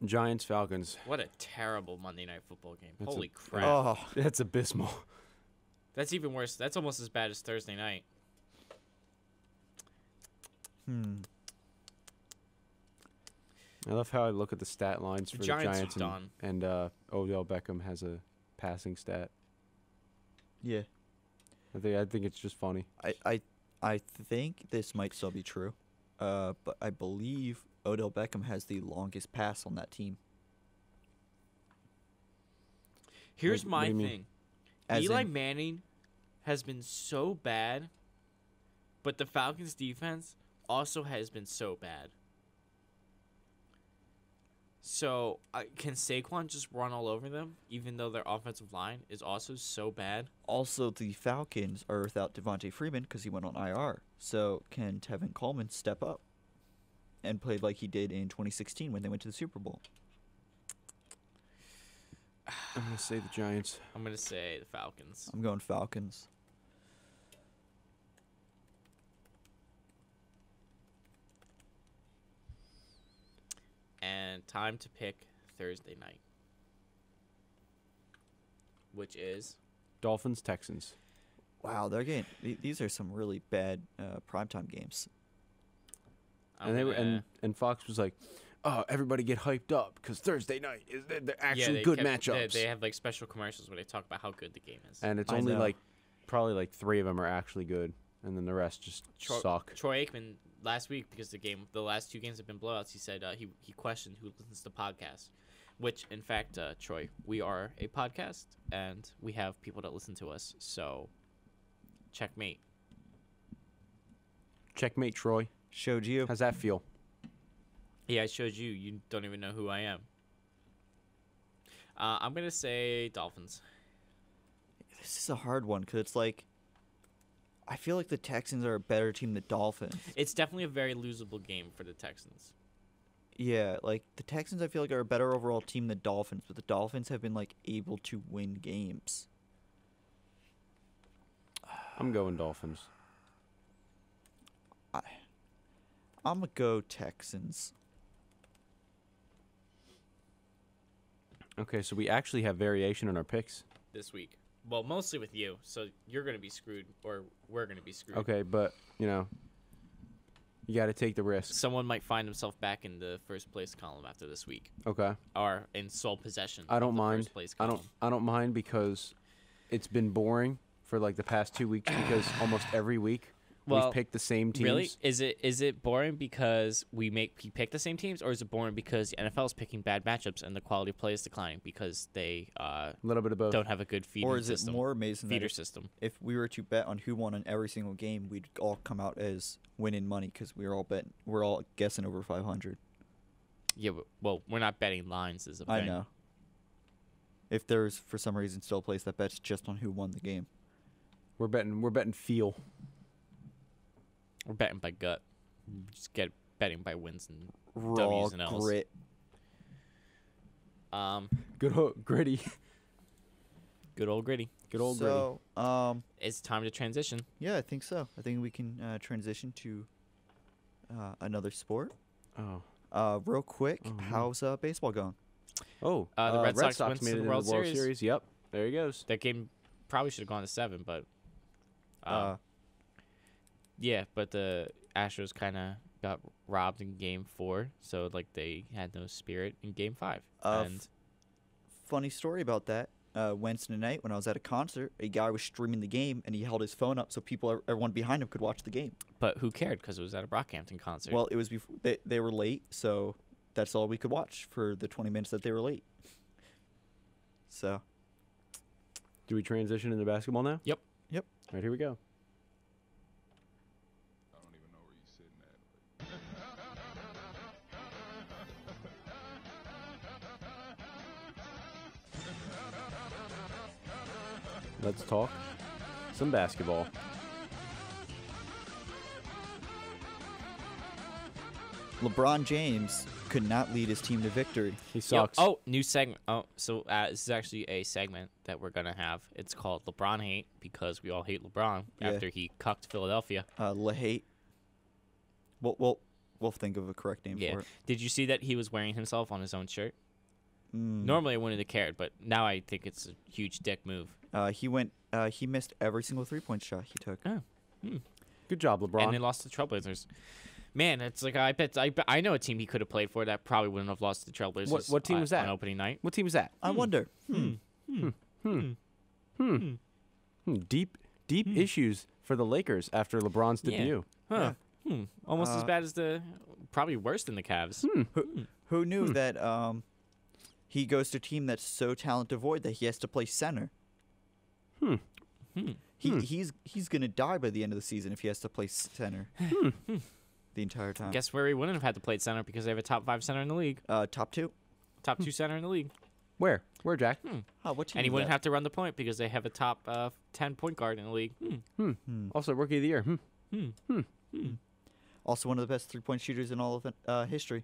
Speaker 1: Giants, Falcons.
Speaker 3: What a terrible Monday Night Football game!
Speaker 1: That's
Speaker 3: Holy
Speaker 1: a-
Speaker 3: crap!
Speaker 2: Oh,
Speaker 1: That's abysmal.
Speaker 3: That's even worse. That's almost as bad as Thursday night.
Speaker 1: I love how I look at the stat lines for the
Speaker 3: Giants are
Speaker 1: Giants
Speaker 3: done.
Speaker 1: and Odell Beckham has a passing stat.
Speaker 2: yeah.
Speaker 1: I think it's just funny.
Speaker 2: I think this might still be true. But I believe Odell Beckham has the longest pass on that team.
Speaker 3: Here's
Speaker 1: What
Speaker 3: my
Speaker 1: do you mean?
Speaker 3: thing.
Speaker 2: As
Speaker 3: Eli
Speaker 2: in-
Speaker 3: Manning has been so bad, but the Falcons' defense also has been so bad. So, can Saquon just run all over them, even though their offensive line is also so bad?
Speaker 2: Also, the Falcons are without Devontae Freeman because he went on IR. So can Tevin Coleman step up and play like he did in 2016 when they went to the Super Bowl?
Speaker 1: I'm gonna say the Giants.
Speaker 3: I'm going to say the Falcons.
Speaker 2: I'm going Falcons.
Speaker 3: And time to pick Thursday night, which is
Speaker 1: Dolphins, Texans.
Speaker 2: Wow, they're getting these are some really bad primetime games.
Speaker 3: I'm
Speaker 1: And they were
Speaker 3: gonna-
Speaker 1: and Fox was like, "Oh, everybody get hyped up because Thursday night is the actual
Speaker 3: they
Speaker 1: good
Speaker 3: kept-
Speaker 1: matchups."
Speaker 3: They have like special commercials where they talk about how good the game is.
Speaker 1: And it's
Speaker 2: I
Speaker 1: only
Speaker 2: know.
Speaker 1: probably like 3 of them are actually good, and then the rest just suck.
Speaker 3: Troy Aikman last week, because the last 2 games have been blowouts, he said he questioned who listens to podcasts, which in fact, Troy, we are a podcast and we have people that listen to us. So, checkmate.
Speaker 1: Checkmate, Troy.
Speaker 2: Showed you.
Speaker 1: How's that feel?
Speaker 3: Yeah, I showed you. You don't even know who I am. I'm gonna say Dolphins.
Speaker 2: This is a hard one because it's like I feel like the Texans are a better team than Dolphins.
Speaker 3: It's definitely a very losable game for the Texans.
Speaker 2: Yeah, like the Texans I feel like are a better overall team than Dolphins, but the Dolphins have been like able to win games.
Speaker 1: I'm going Dolphins.
Speaker 2: I'm gonna go Texans.
Speaker 1: Okay, so we actually have variation in our picks.
Speaker 3: This week. Well, mostly with you, so you're gonna be screwed, or we're gonna be screwed.
Speaker 1: Okay, but you got to take the risk.
Speaker 3: Someone might find himself back in the first place column after this week,
Speaker 1: Okay,
Speaker 3: or in sole possession.
Speaker 1: I don't
Speaker 3: of the
Speaker 1: mind.
Speaker 3: First place
Speaker 1: I
Speaker 3: column.
Speaker 1: don't mind because it's been boring for like the past 2 weeks because almost every week we've picked the same teams.
Speaker 3: Really? Is it boring because we pick the same teams, or is it boring because the NFL is picking bad matchups and the quality of play is declining because they
Speaker 1: A little bit of both.
Speaker 3: don't have a good feeder system?
Speaker 2: Or is it more amazing
Speaker 3: feeder
Speaker 2: that
Speaker 3: system?
Speaker 2: if we were to bet on who won on every single game, we'd all come out as winning money because we're all guessing over 500.
Speaker 3: Yeah, well, we're not betting lines is a thing.
Speaker 2: I know. If there's for some reason still a place that bets just on who won the game.
Speaker 1: We're betting feel.
Speaker 3: We're betting by gut. Just betting by wins and
Speaker 2: Raw
Speaker 3: W's and L's.
Speaker 2: grit.
Speaker 1: Good gritty.
Speaker 3: Good old gritty.
Speaker 1: Good old gritty.
Speaker 2: So,
Speaker 3: It's time to transition.
Speaker 2: yeah, I think so. I think we can transition to another sport.
Speaker 1: Oh.
Speaker 2: Real quick,
Speaker 1: Oh, no.
Speaker 2: how's baseball going?
Speaker 1: Oh.
Speaker 3: The Red Sox went
Speaker 1: made
Speaker 3: to
Speaker 1: it
Speaker 3: the
Speaker 1: into
Speaker 3: World Series.
Speaker 1: Yep. There he goes.
Speaker 3: That game probably should have gone to 7, but
Speaker 2: Uh,
Speaker 3: yeah, but the Astros kind of got robbed in Game 4, so like they had no spirit in Game 5. And
Speaker 2: funny story about that. Wednesday night when I was at a concert, a guy was streaming the game and he held his phone up so everyone behind him could watch the game.
Speaker 3: but who cared? Because it was at a Brockhampton concert.
Speaker 2: Well, it was before they were late, so that's all we could watch for the 20 minutes that they were late. So,
Speaker 1: Do we transition into basketball now?
Speaker 3: Yep.
Speaker 2: Yep.
Speaker 1: All right, here we go.
Speaker 4: I don't even know where you're sitting at.
Speaker 1: Let's talk some basketball.
Speaker 2: LeBron James could not lead his team to victory.
Speaker 1: He
Speaker 3: Yo,
Speaker 1: sucks.
Speaker 3: new segment. Oh, so this is actually a segment that we're gonna have. It's called LeBron Hate because we all hate LeBron
Speaker 2: Yeah.
Speaker 3: after he cucked Philadelphia.
Speaker 2: LaHate. We'll think of a correct name
Speaker 3: Yeah.
Speaker 2: for it.
Speaker 3: Did you see that he was wearing himself on his own shirt?
Speaker 2: Mm.
Speaker 3: Normally I wouldn't have cared, but now I think it's a huge dick move.
Speaker 2: He missed every single 3-point shot he took.
Speaker 1: Good job, LeBron.
Speaker 3: And they lost to the Trailblazers. Man, it's like I know a team he could have played for that probably wouldn't have lost to the Trailblazers.
Speaker 1: What team was that?
Speaker 3: on opening night?
Speaker 1: What team is that?
Speaker 2: I wonder.
Speaker 1: Deep issues for the Lakers after LeBron's
Speaker 3: Yeah.
Speaker 1: debut.
Speaker 3: Huh. Almost as
Speaker 2: Uh,
Speaker 3: bad as probably worse than the Cavs.
Speaker 2: Who knew that he goes to a team that's so talent devoid that he has to play center? He's gonna die by the end of the season if he has to play center the entire time.
Speaker 3: Guess where he wouldn't have had to play center because they have a top 5 center in the league,
Speaker 2: Top 2.
Speaker 3: top 2 center in the league,
Speaker 1: Where, Jack?
Speaker 2: Oh, what team?
Speaker 3: and he
Speaker 2: is
Speaker 3: wouldn't
Speaker 2: that?
Speaker 3: have to run the point because they have a top 10 point guard in the league.
Speaker 1: Also, Rookie of the Year.
Speaker 2: Also one of the best 3-point shooters in all of history.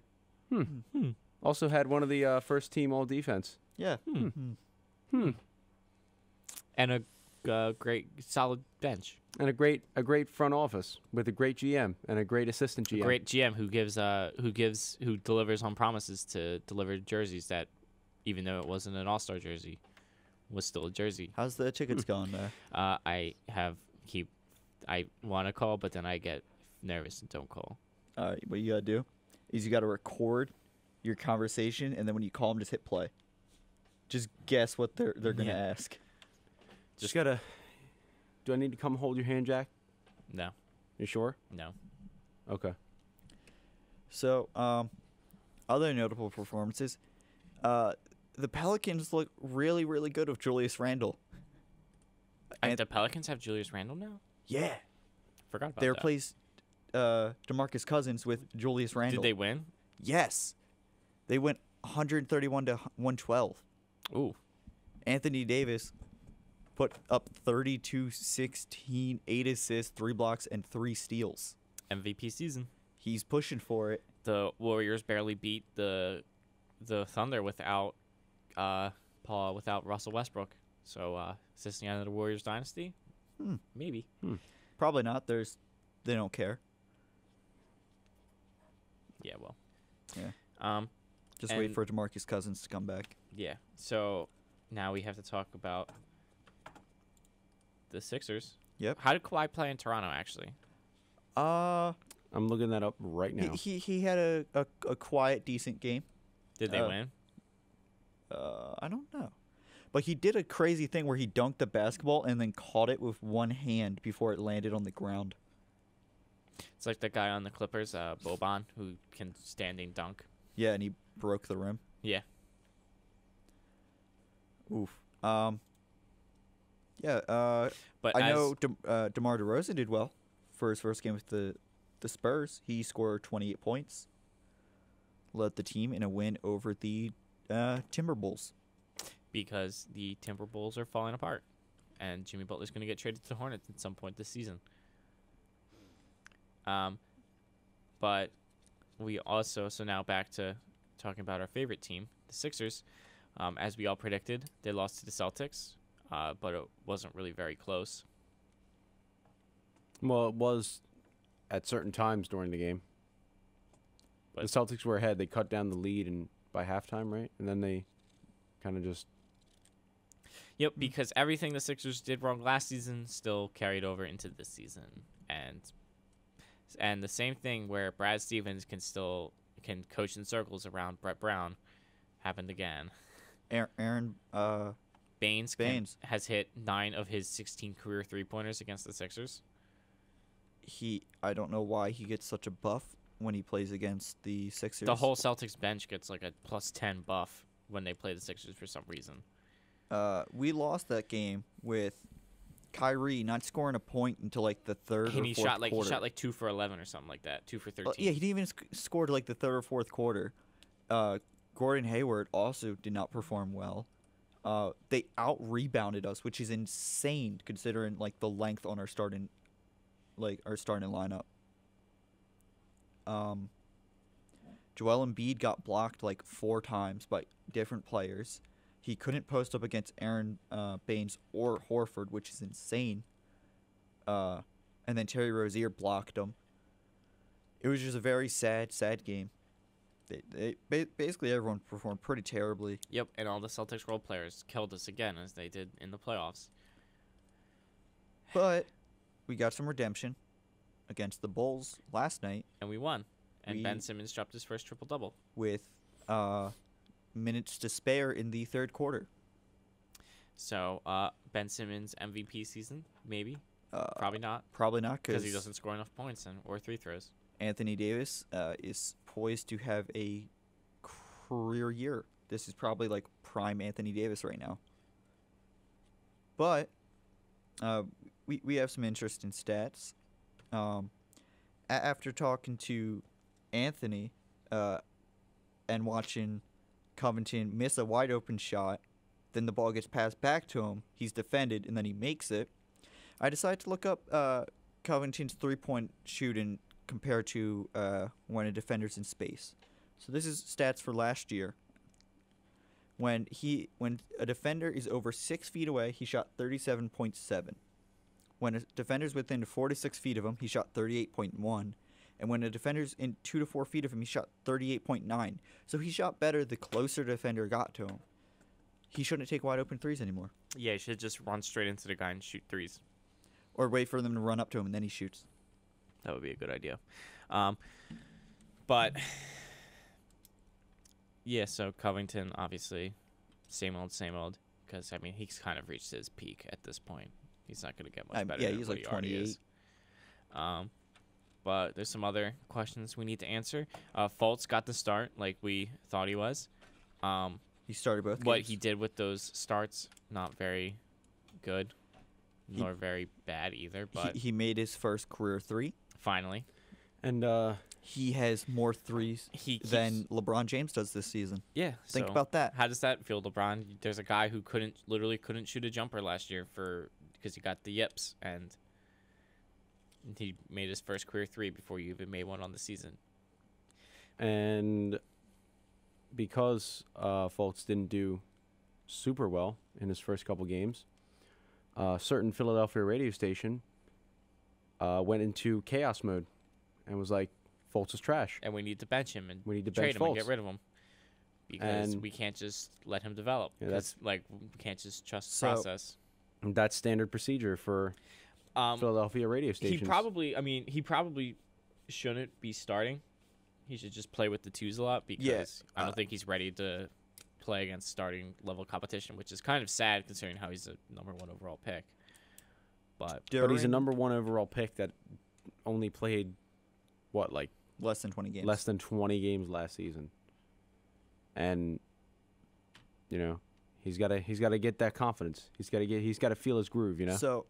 Speaker 1: Also had one of the first team all defense.
Speaker 2: Yeah.
Speaker 3: And a great solid bench,
Speaker 1: And a great front office with a great GM and a great assistant GM.
Speaker 3: great GM who delivers on promises to deliver jerseys that, even though it wasn't an All-Star jersey, was still a jersey.
Speaker 2: How's the tickets going there?
Speaker 3: I want to call, but then I get nervous and don't call.
Speaker 2: All right, what you gotta do is you gotta record your conversation, and then when you call them, just hit play. Just guess what they're gonna
Speaker 3: Yeah.
Speaker 2: ask.
Speaker 1: Just gotta. Do I need to come hold your hand, Jack?
Speaker 3: No,
Speaker 1: You sure?
Speaker 3: no.
Speaker 1: Okay.
Speaker 2: So, other notable performances. The Pelicans look really, really good with Julius Randle. And-
Speaker 3: The Pelicans have Julius Randle now?
Speaker 2: Yeah.
Speaker 3: Forgot about
Speaker 2: They
Speaker 3: that.
Speaker 2: replaced DeMarcus Cousins with Julius Randle.
Speaker 3: Did they win?
Speaker 2: Yes. They went 131 to 112.
Speaker 3: Ooh.
Speaker 2: Anthony Davis put up 32, 16, 8 assists, 3 blocks, and 3 steals.
Speaker 3: MVP season.
Speaker 2: He's pushing for it.
Speaker 3: The Warriors barely beat the Thunder without Russell Westbrook. So is this the end of the Warriors dynasty? Maybe.
Speaker 2: Probably not. They don't care.
Speaker 3: Yeah, well.
Speaker 2: Yeah. Just wait
Speaker 3: And-
Speaker 2: for DeMarcus Cousins to come back.
Speaker 3: Yeah. So now we have to talk about the Sixers.
Speaker 2: Yep.
Speaker 3: How did Kawhi play in Toronto, actually?
Speaker 1: I'm looking that up right now.
Speaker 2: He had a quiet, decent game.
Speaker 3: Did they win?
Speaker 2: I don't know. But he did a crazy thing where he dunked the basketball and then caught it with one hand before it landed on the ground.
Speaker 3: It's like the guy on the Clippers, Boban, who can standing dunk.
Speaker 2: Yeah, and he broke the rim.
Speaker 3: Yeah.
Speaker 2: Oof. Yeah.
Speaker 3: But
Speaker 2: I know DeMar DeRozan did well for his first game with the Spurs. He scored 28 points, led the team in a win over the Timberwolves.
Speaker 3: because the Timberwolves are falling apart, and Jimmy Butler's going to get traded to the Hornets at some point this season. But we also, so now back to talking about our favorite team, the Sixers. As we all predicted, they lost to the Celtics, but it wasn't really very close.
Speaker 1: Well, it was at certain times during the game.
Speaker 3: But
Speaker 1: The Celtics were ahead. They cut down the lead and by halftime, right? And then they kind of just...
Speaker 3: Yep, because everything the Sixers did wrong last season still carried over into this season, and the same thing where Brad Stevens can coach in circles around Brett Brown happened again.
Speaker 2: Aaron
Speaker 3: Baines
Speaker 2: Baines.
Speaker 3: has hit 9 of his 16 career 3-pointers against the Sixers.
Speaker 2: I don't know why he gets such a buff when he plays against the Sixers.
Speaker 3: The whole Celtics bench gets like a +10 buff when they play the Sixers for some reason.
Speaker 2: We lost that game with Kyrie not scoring a point until like the third
Speaker 3: And
Speaker 2: or
Speaker 3: he
Speaker 2: fourth
Speaker 3: shot
Speaker 2: quarter.
Speaker 3: 2 for 11 or something like that. 2 for 13.
Speaker 2: Yeah, he didn't even score like the third or fourth quarter. Gordon Hayward also did not perform well. They out-rebounded us, which is insane considering like the length on our starting lineup. Joel Embiid got blocked like 4 times by different players. He couldn't post up against Aaron Baines or Horford, which is insane. And then Terry Rozier blocked him. It was just a very sad game. Basically everyone performed pretty terribly.
Speaker 3: Yep, and all the Celtics role players killed us again as they did in the playoffs.
Speaker 2: But we got some redemption against the Bulls last night
Speaker 3: And we won. And Ben Simmons dropped his first triple-double.
Speaker 2: with minutes to spare in the third quarter.
Speaker 3: So, Ben Simmons MVP season, maybe. Probably not,
Speaker 2: Probably not
Speaker 3: because
Speaker 2: because
Speaker 3: he doesn't score enough points or free throws.
Speaker 2: Anthony Davis is poised to have a career year. This is probably like prime Anthony Davis right now. But we have some interesting stats. After talking to Anthony and watching Covington miss a wide open shot, then the ball gets passed back to him, he's defended, and then he makes it. I decided to look up Covington's three-point shooting compared to when a defender's in space. So this is stats for last year. When a defender is over 6 feet away, he shot 37.7. When a defender's within 4 to 6 feet of him, he shot 38.1. And when a defender's in 2 to 4 feet of him, he shot 38.9. So he shot better the closer the defender got to him. He shouldn't take wide open threes anymore.
Speaker 3: Yeah, he should just run straight into the guy and shoot threes.
Speaker 2: Or wait for them to run up to him and then he shoots.
Speaker 3: That would be a good idea. But, yeah, so Covington, obviously, same old, because, I mean, he's kind of reached his peak at this point. He's not going to get much better
Speaker 2: yeah,
Speaker 3: than
Speaker 2: he's
Speaker 3: what
Speaker 2: like
Speaker 3: he already
Speaker 2: 28.
Speaker 3: is. But there's some other questions we need to answer. Fultz got the start like we thought he was.
Speaker 2: He started both
Speaker 3: What
Speaker 2: games.
Speaker 3: he did with those starts, not very good, nor very bad either, but
Speaker 2: He made his first career 3.
Speaker 3: finally.
Speaker 1: And
Speaker 2: He has more threes than LeBron James does this season.
Speaker 3: Yeah.
Speaker 2: Think
Speaker 3: so
Speaker 2: about that.
Speaker 3: How does that feel, LeBron? There's a guy who literally couldn't shoot a jumper last year because he got the yips, and he made his first career 3 before you even made one on the season.
Speaker 1: And because Fultz didn't do super well in his first couple games, a certain Philadelphia radio station went into chaos mode and was like, Fultz is trash.
Speaker 3: And we need to bench him and
Speaker 1: We need to
Speaker 3: trade
Speaker 1: bench
Speaker 3: him and
Speaker 1: Fultz.
Speaker 3: get rid of him. Because
Speaker 1: And-
Speaker 3: we can't just let him develop.
Speaker 1: Yeah,
Speaker 3: Because, we can't just trust the
Speaker 2: So-
Speaker 3: process.
Speaker 1: And that's standard procedure for Philadelphia radio stations.
Speaker 3: He probably shouldn't be starting. He should just play with the twos a lot because I don't think he's ready to play against starting level competition, which is kind of sad considering how he's a number 1 overall pick. But
Speaker 1: But he's a number 1 overall pick that only played what, like
Speaker 2: Less than 20 games.
Speaker 1: less than 20 games last season. And you know, he's got to get that confidence. He's got to feel his groove, you know?
Speaker 2: So,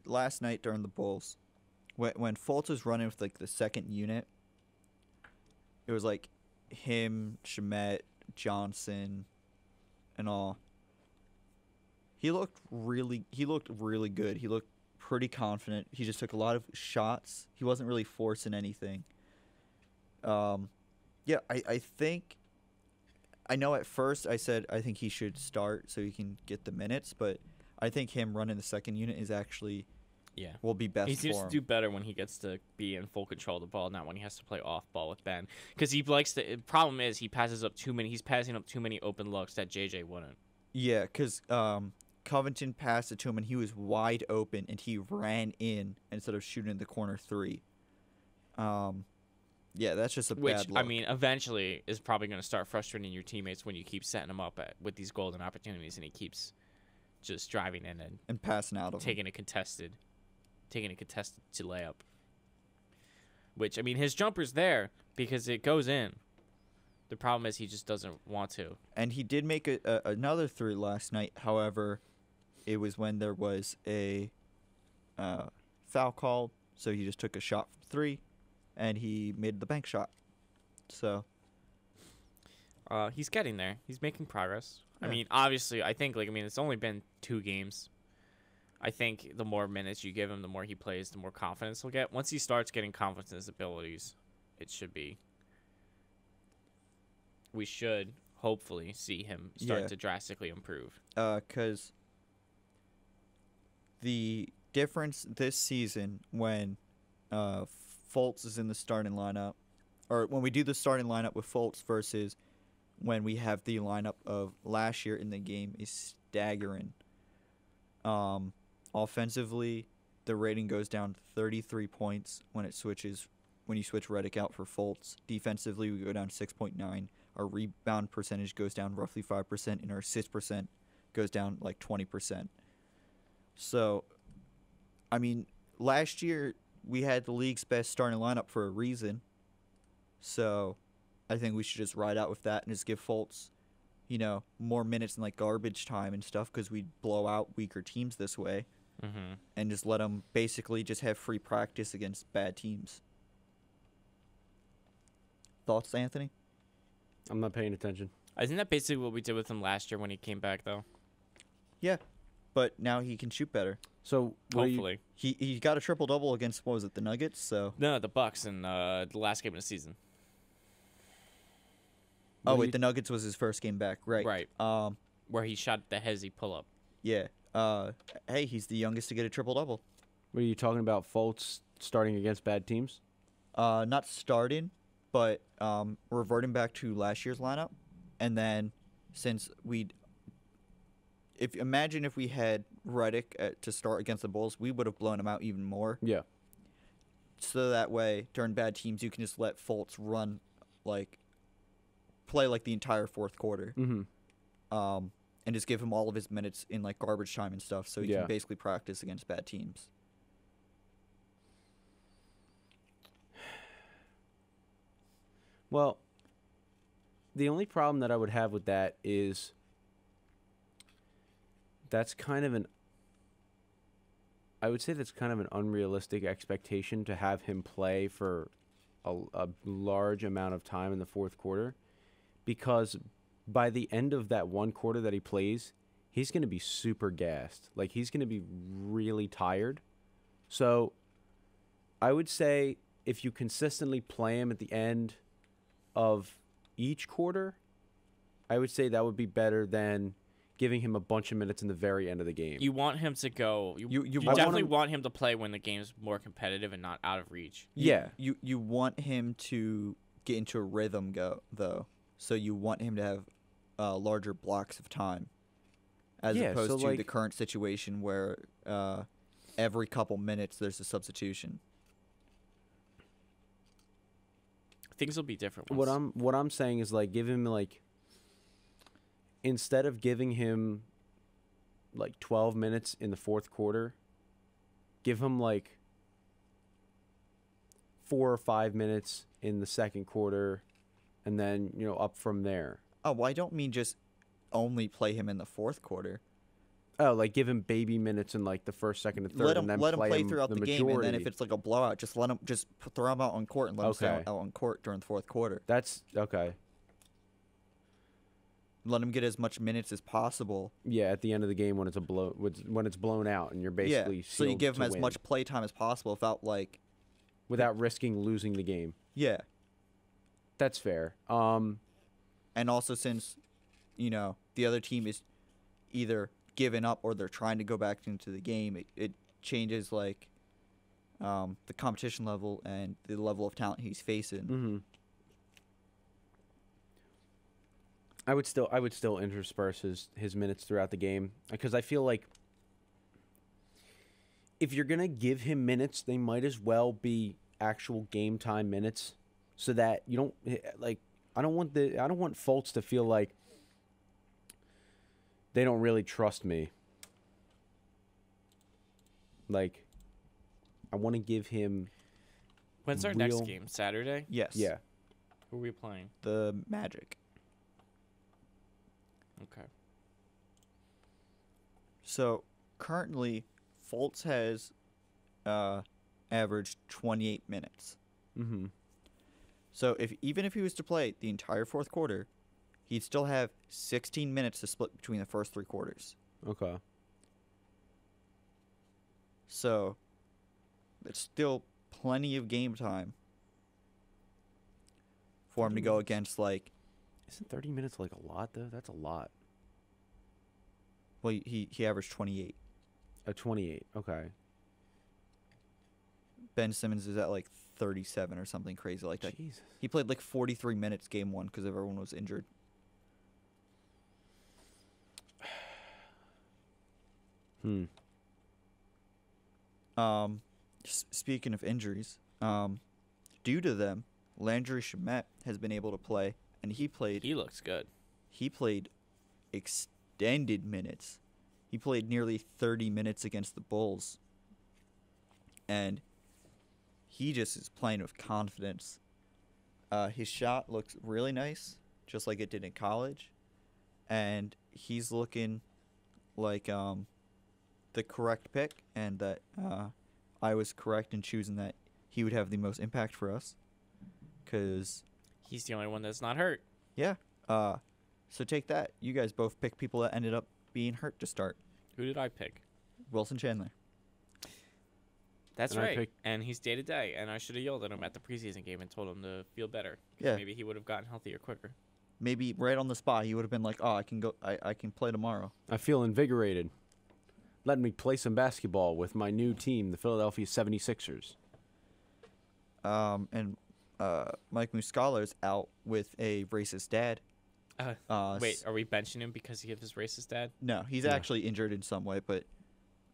Speaker 2: last night during the Bulls, when Fultz was running with like the second unit, it was like him, Shamet, Johnson, and all. He looked really good. He looked pretty confident. He just took a lot of shots. He wasn't really forcing anything. Yeah, I think. I know at first I said I think he should start so he can get the minutes, but I think him running the second unit is actually will be best
Speaker 3: He
Speaker 2: for
Speaker 3: seems
Speaker 2: him.
Speaker 3: to do better when he gets to be in full control of the ball, not when he has to play off ball with Ben. Because he likes to. Problem is he passes up too many. He's passing up too many open looks that JJ wouldn't.
Speaker 2: Yeah, because Covington passed it to him and he was wide open and he ran in instead of shooting in the corner three. Yeah, that's just a
Speaker 3: Which,
Speaker 2: bad look.
Speaker 3: I mean, eventually is probably going to start frustrating your teammates when you keep setting them up with these golden opportunities and he keeps just driving in and
Speaker 2: passing out of him.
Speaker 3: taking a contested to layup. Which, I mean, his jumper's there because it goes in. The problem is he just doesn't want to.
Speaker 2: And he did make another three last night. However, it was when there was a foul called, so he just took a shot from three, and he made the bank shot. So
Speaker 3: He's getting there. He's making progress.
Speaker 2: Yeah.
Speaker 3: I mean, obviously, I think, it's only been 2 games. I think the more minutes you give him, the more he plays, the more confidence he'll get. Once he starts getting confidence in his abilities, it should be. We should hopefully see him start to drastically improve.
Speaker 2: because the difference this season when Fultz is in the starting lineup, or when we do the starting lineup with Fultz versus when we have the lineup of last year in the game, is staggering. Offensively, the rating goes down 33 points when you switch Redick out for Fultz. Defensively, we go down 6.9. Our rebound percentage goes down roughly 5%, and our assist percent goes down like 20%. So, I mean, last year we had the league's best starting lineup for a reason. So, I think we should just ride out with that and just give Fultz, more minutes in like garbage time and stuff because we blow out weaker teams this way.
Speaker 3: Mm-hmm.
Speaker 2: And just let him basically just have free practice against bad teams. Thoughts, Anthony?
Speaker 1: I'm not paying attention.
Speaker 3: Isn't that basically what we did with him last year when he came back, though?
Speaker 2: Yeah, but now he can shoot better.
Speaker 1: So
Speaker 3: Hopefully.
Speaker 2: He got a triple-double against, what was it, the Nuggets? So
Speaker 3: No, the Bucks in the last game of the season.
Speaker 2: the Nuggets was his first game back, right?
Speaker 3: Right. Where he shot the hezzy pull-up.
Speaker 2: Yeah. Hey, he's the youngest to get a triple-double.
Speaker 1: What are you talking about? Fultz starting against bad teams?
Speaker 2: Not starting, but reverting back to last year's lineup, and then since imagine if we had Redick to start against the Bulls, we would have blown him out even more.
Speaker 1: Yeah.
Speaker 2: So that way, during bad teams, you can just let Fultz run, play like the entire fourth quarter.
Speaker 1: Mm-hmm.
Speaker 2: And just give him all of his minutes in like garbage time and stuff, so he
Speaker 1: Yeah.
Speaker 2: can basically practice against bad teams.
Speaker 1: Well, the only problem that I would have with that is that's kind of I would say that's kind of an unrealistic expectation to have him play for a large amount of time in the fourth quarter, because by the end of that one quarter that he plays, he's going to be super gassed. Like, he's going to be really tired. So I would say if you consistently play him at the end of each quarter, I would say that would be better than giving him a bunch of minutes in the very end of the game.
Speaker 3: You want him to go. You
Speaker 2: I
Speaker 3: definitely
Speaker 1: want
Speaker 3: want him to play when the game's more competitive and not out of reach.
Speaker 1: Yeah.
Speaker 2: You want him to get into a rhythm though. So you want him to have larger blocks of time, as
Speaker 1: Yeah,
Speaker 2: opposed
Speaker 1: so,
Speaker 2: to
Speaker 1: like-
Speaker 2: the current situation where every couple minutes there's a substitution.
Speaker 3: Things will be different.
Speaker 1: What I'm saying is, like, give him, like, instead of giving him like 12 minutes in the fourth quarter, give him like 4 or 5 minutes in the second quarter, and then up from there.
Speaker 2: Oh, well, I don't mean just only play him in the fourth quarter.
Speaker 1: Oh, like give him baby minutes in like the first, second, and third,
Speaker 2: Let him
Speaker 1: and then
Speaker 2: play throughout the game, and then if
Speaker 1: majority.
Speaker 2: it's like a blowout, just throw him out on court and let him stay out on court during the fourth quarter.
Speaker 1: That's okay.
Speaker 2: Let him get as much minutes as possible.
Speaker 1: Yeah, at the end of the game when it's when it's blown out and you're basically
Speaker 2: so you
Speaker 1: sealed
Speaker 2: give him
Speaker 1: to
Speaker 2: as
Speaker 1: win
Speaker 2: much play time as possible
Speaker 1: without risking losing the game.
Speaker 2: Yeah.
Speaker 1: That's fair.
Speaker 2: And also since the other team is either giving up or they're trying to go back into the game, it changes the competition level and the level of talent he's facing.
Speaker 1: Mm-hmm. I would still intersperse his minutes throughout the game because I feel like if you're gonna give him minutes, they might as well be actual game time minutes, so that you don't like. I don't want Fultz to feel like they don't really trust me. Like, I want to give him.
Speaker 3: When's our next game? Saturday?
Speaker 2: Yes.
Speaker 1: Yeah.
Speaker 3: Who are we playing?
Speaker 2: The Magic.
Speaker 3: Okay.
Speaker 2: So currently, Fultz has averaged 28 minutes.
Speaker 1: Mm-hmm.
Speaker 2: So even if he was to play the entire fourth quarter, he'd still have 16 minutes to split between the first three quarters.
Speaker 1: Okay.
Speaker 2: So it's still plenty of game time for him to go against
Speaker 1: Isn't 30 minutes like a lot though? That's a lot.
Speaker 2: Well, he averaged 28.
Speaker 1: 28. Okay.
Speaker 2: Ben Simmons is at 37 or something crazy like that.
Speaker 1: Jesus.
Speaker 2: He played 43 minutes game one because everyone was injured. Speaking of injuries, due to them, Landry Shamet has been able to play, and he
Speaker 3: looks good.
Speaker 2: He played extended minutes. He played nearly 30 minutes against the Bulls. And he just is playing with confidence. His shot looks really nice, just like it did in college. And he's looking like the correct pick, and that I was correct in choosing that he would have the most impact for us. Because
Speaker 3: he's the only one that's not hurt.
Speaker 2: Yeah. So take that. You guys both picked people that ended up being hurt to start.
Speaker 3: Who did I pick?
Speaker 2: Wilson Chandler.
Speaker 3: That's
Speaker 1: And I
Speaker 3: right.
Speaker 1: picked-
Speaker 3: And he's day to day. And I should have yelled at him at the preseason game and told him to feel better.
Speaker 2: Yeah.
Speaker 3: Maybe he would have gotten healthier quicker.
Speaker 2: Maybe right on the spot he would have been like, "Oh, I can go. I can play tomorrow."
Speaker 1: I feel invigorated. Let me play some basketball with my new team, the Philadelphia 76ers.
Speaker 2: And Mike Muscala's out with a racist dad.
Speaker 3: Wait, are we benching him because he has his racist dad?
Speaker 2: No, he's
Speaker 1: No.
Speaker 2: actually injured in some way, but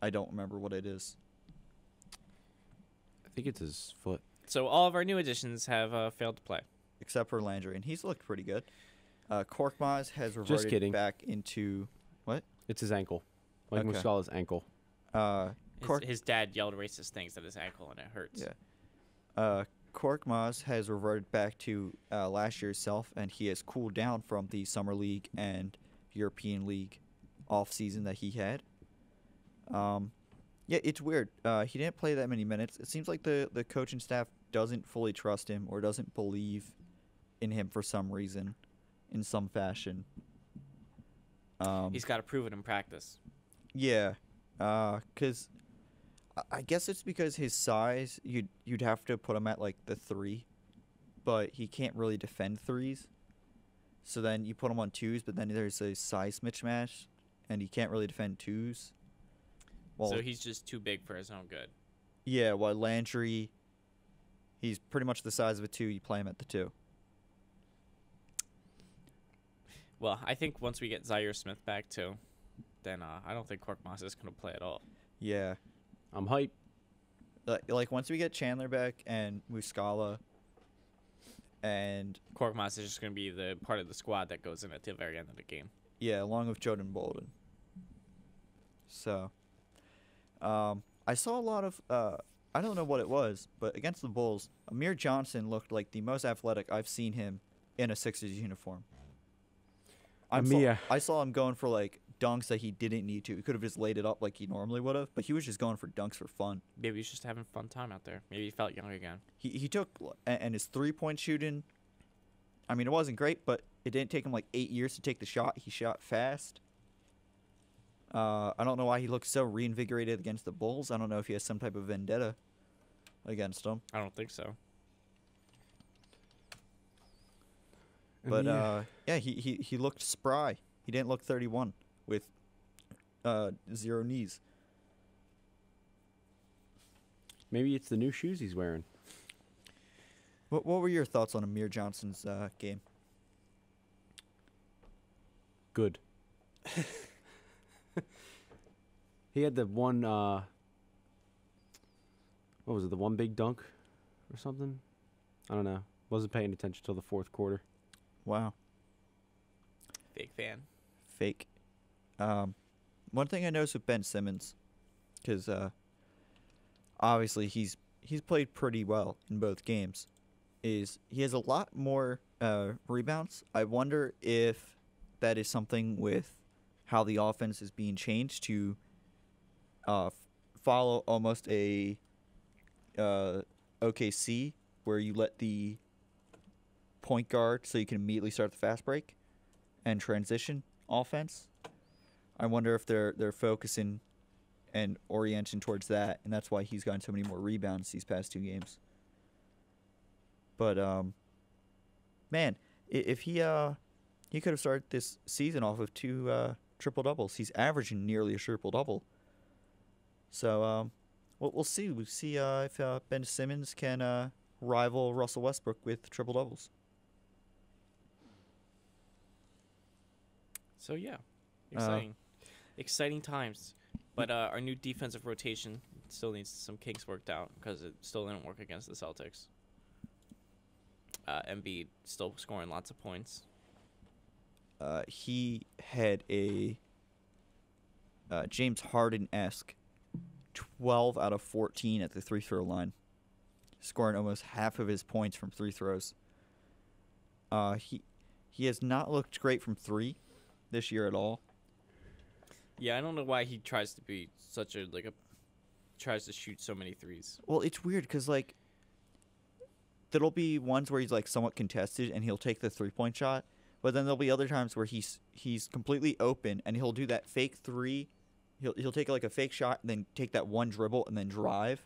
Speaker 2: I don't remember what it is.
Speaker 1: I think it's his foot.
Speaker 3: So all of our new additions have failed to play.
Speaker 2: Except for Landry, and he's looked pretty good. Korkmaz has
Speaker 1: Just
Speaker 2: reverted
Speaker 1: kidding.
Speaker 2: back into what?
Speaker 1: It's his ankle. Mike
Speaker 2: Okay.
Speaker 1: Muscala's ankle.
Speaker 3: His dad yelled racist things at his ankle, and it hurts.
Speaker 2: Yeah. Korkmaz has reverted back to last year's self, and he has cooled down from the Summer League and European League off-season that he had. Yeah, it's weird. He didn't play that many minutes. It seems like the coaching staff doesn't fully trust him or doesn't believe in him for some reason, in some fashion.
Speaker 3: He's got to prove it in practice.
Speaker 2: Yeah, because I guess it's because his size, you'd have to put him at the 3, but he can't really defend threes. So then you put him on 2s, but then there's a size mismatch, and he can't really defend 2s. Well,
Speaker 3: So he's just too big for his own good.
Speaker 2: yeah, while Landry, he's pretty much the size of a 2. You play him at the 2.
Speaker 3: Well, I think once we get Zaire Smith back too, then I don't think Korkmaz is going to play at all.
Speaker 2: Yeah,
Speaker 1: I'm hype.
Speaker 2: once we get Chandler back and Muscala, and
Speaker 3: Korkmaz is just going to be the part of the squad that goes in at the very end of the game.
Speaker 2: yeah, along with Jordan Bolden. So, I saw a lot of I don't know what it was, but against the Bulls, Amir Johnson looked like the most athletic I've seen him in a Sixers uniform. I saw him going for like dunks that he didn't need to. He could have just laid it up like he normally would have, but he was just going for dunks for fun.
Speaker 3: Maybe he's just having a fun time out there. Maybe he felt young again.
Speaker 2: He took, and his 3-point shooting, I mean, it wasn't great, but it didn't take him like 8 years to take the shot. He shot fast. I don't know why he looked so reinvigorated against the Bulls. I don't know if he has some type of vendetta against them.
Speaker 3: I don't think so.
Speaker 2: But yeah, he looked spry. He didn't look 31 with 0 knees.
Speaker 1: Maybe it's the new shoes he's wearing.
Speaker 2: What were your thoughts on Amir Johnson's game?
Speaker 1: Good. He had the one, what was it, the one big dunk or something? I don't know. Wasn't paying attention till the fourth quarter.
Speaker 2: Wow.
Speaker 3: Big fan.
Speaker 2: Fake. One thing I noticed with Ben Simmons, because obviously he's played pretty well in both games, is he has a lot more rebounds. I wonder if that is something with how the offense is being changed to follow almost a OKC, where you let the point guard so you can immediately start the fast break and transition offense. I wonder if they're focusing and orienting towards that, and that's why he's gotten so many more rebounds these past 2 games. But man, if he could have started this season off with 2 triple doubles. He's averaging nearly a triple double. So we'll see. We'll see if Ben Simmons can rival Russell Westbrook with triple doubles.
Speaker 3: So yeah, exciting times. But our new defensive rotation still needs some kinks worked out because it still didn't work against the Celtics. Embiid still scoring lots of points.
Speaker 2: He had a James Harden-esque 12 out of 14 at the free-throw line, scoring almost half of his points from free throws. He has not looked great from 3 this year at all.
Speaker 3: Yeah, I don't know why he tries to be such a tries to shoot so many threes.
Speaker 2: Well, it's weird because like there'll be ones where he's like somewhat contested and he'll take the 3-point shot, but then there'll be other times where he's completely open and he'll do that fake 3. He'll take like a fake shot and then take that one dribble and then drive.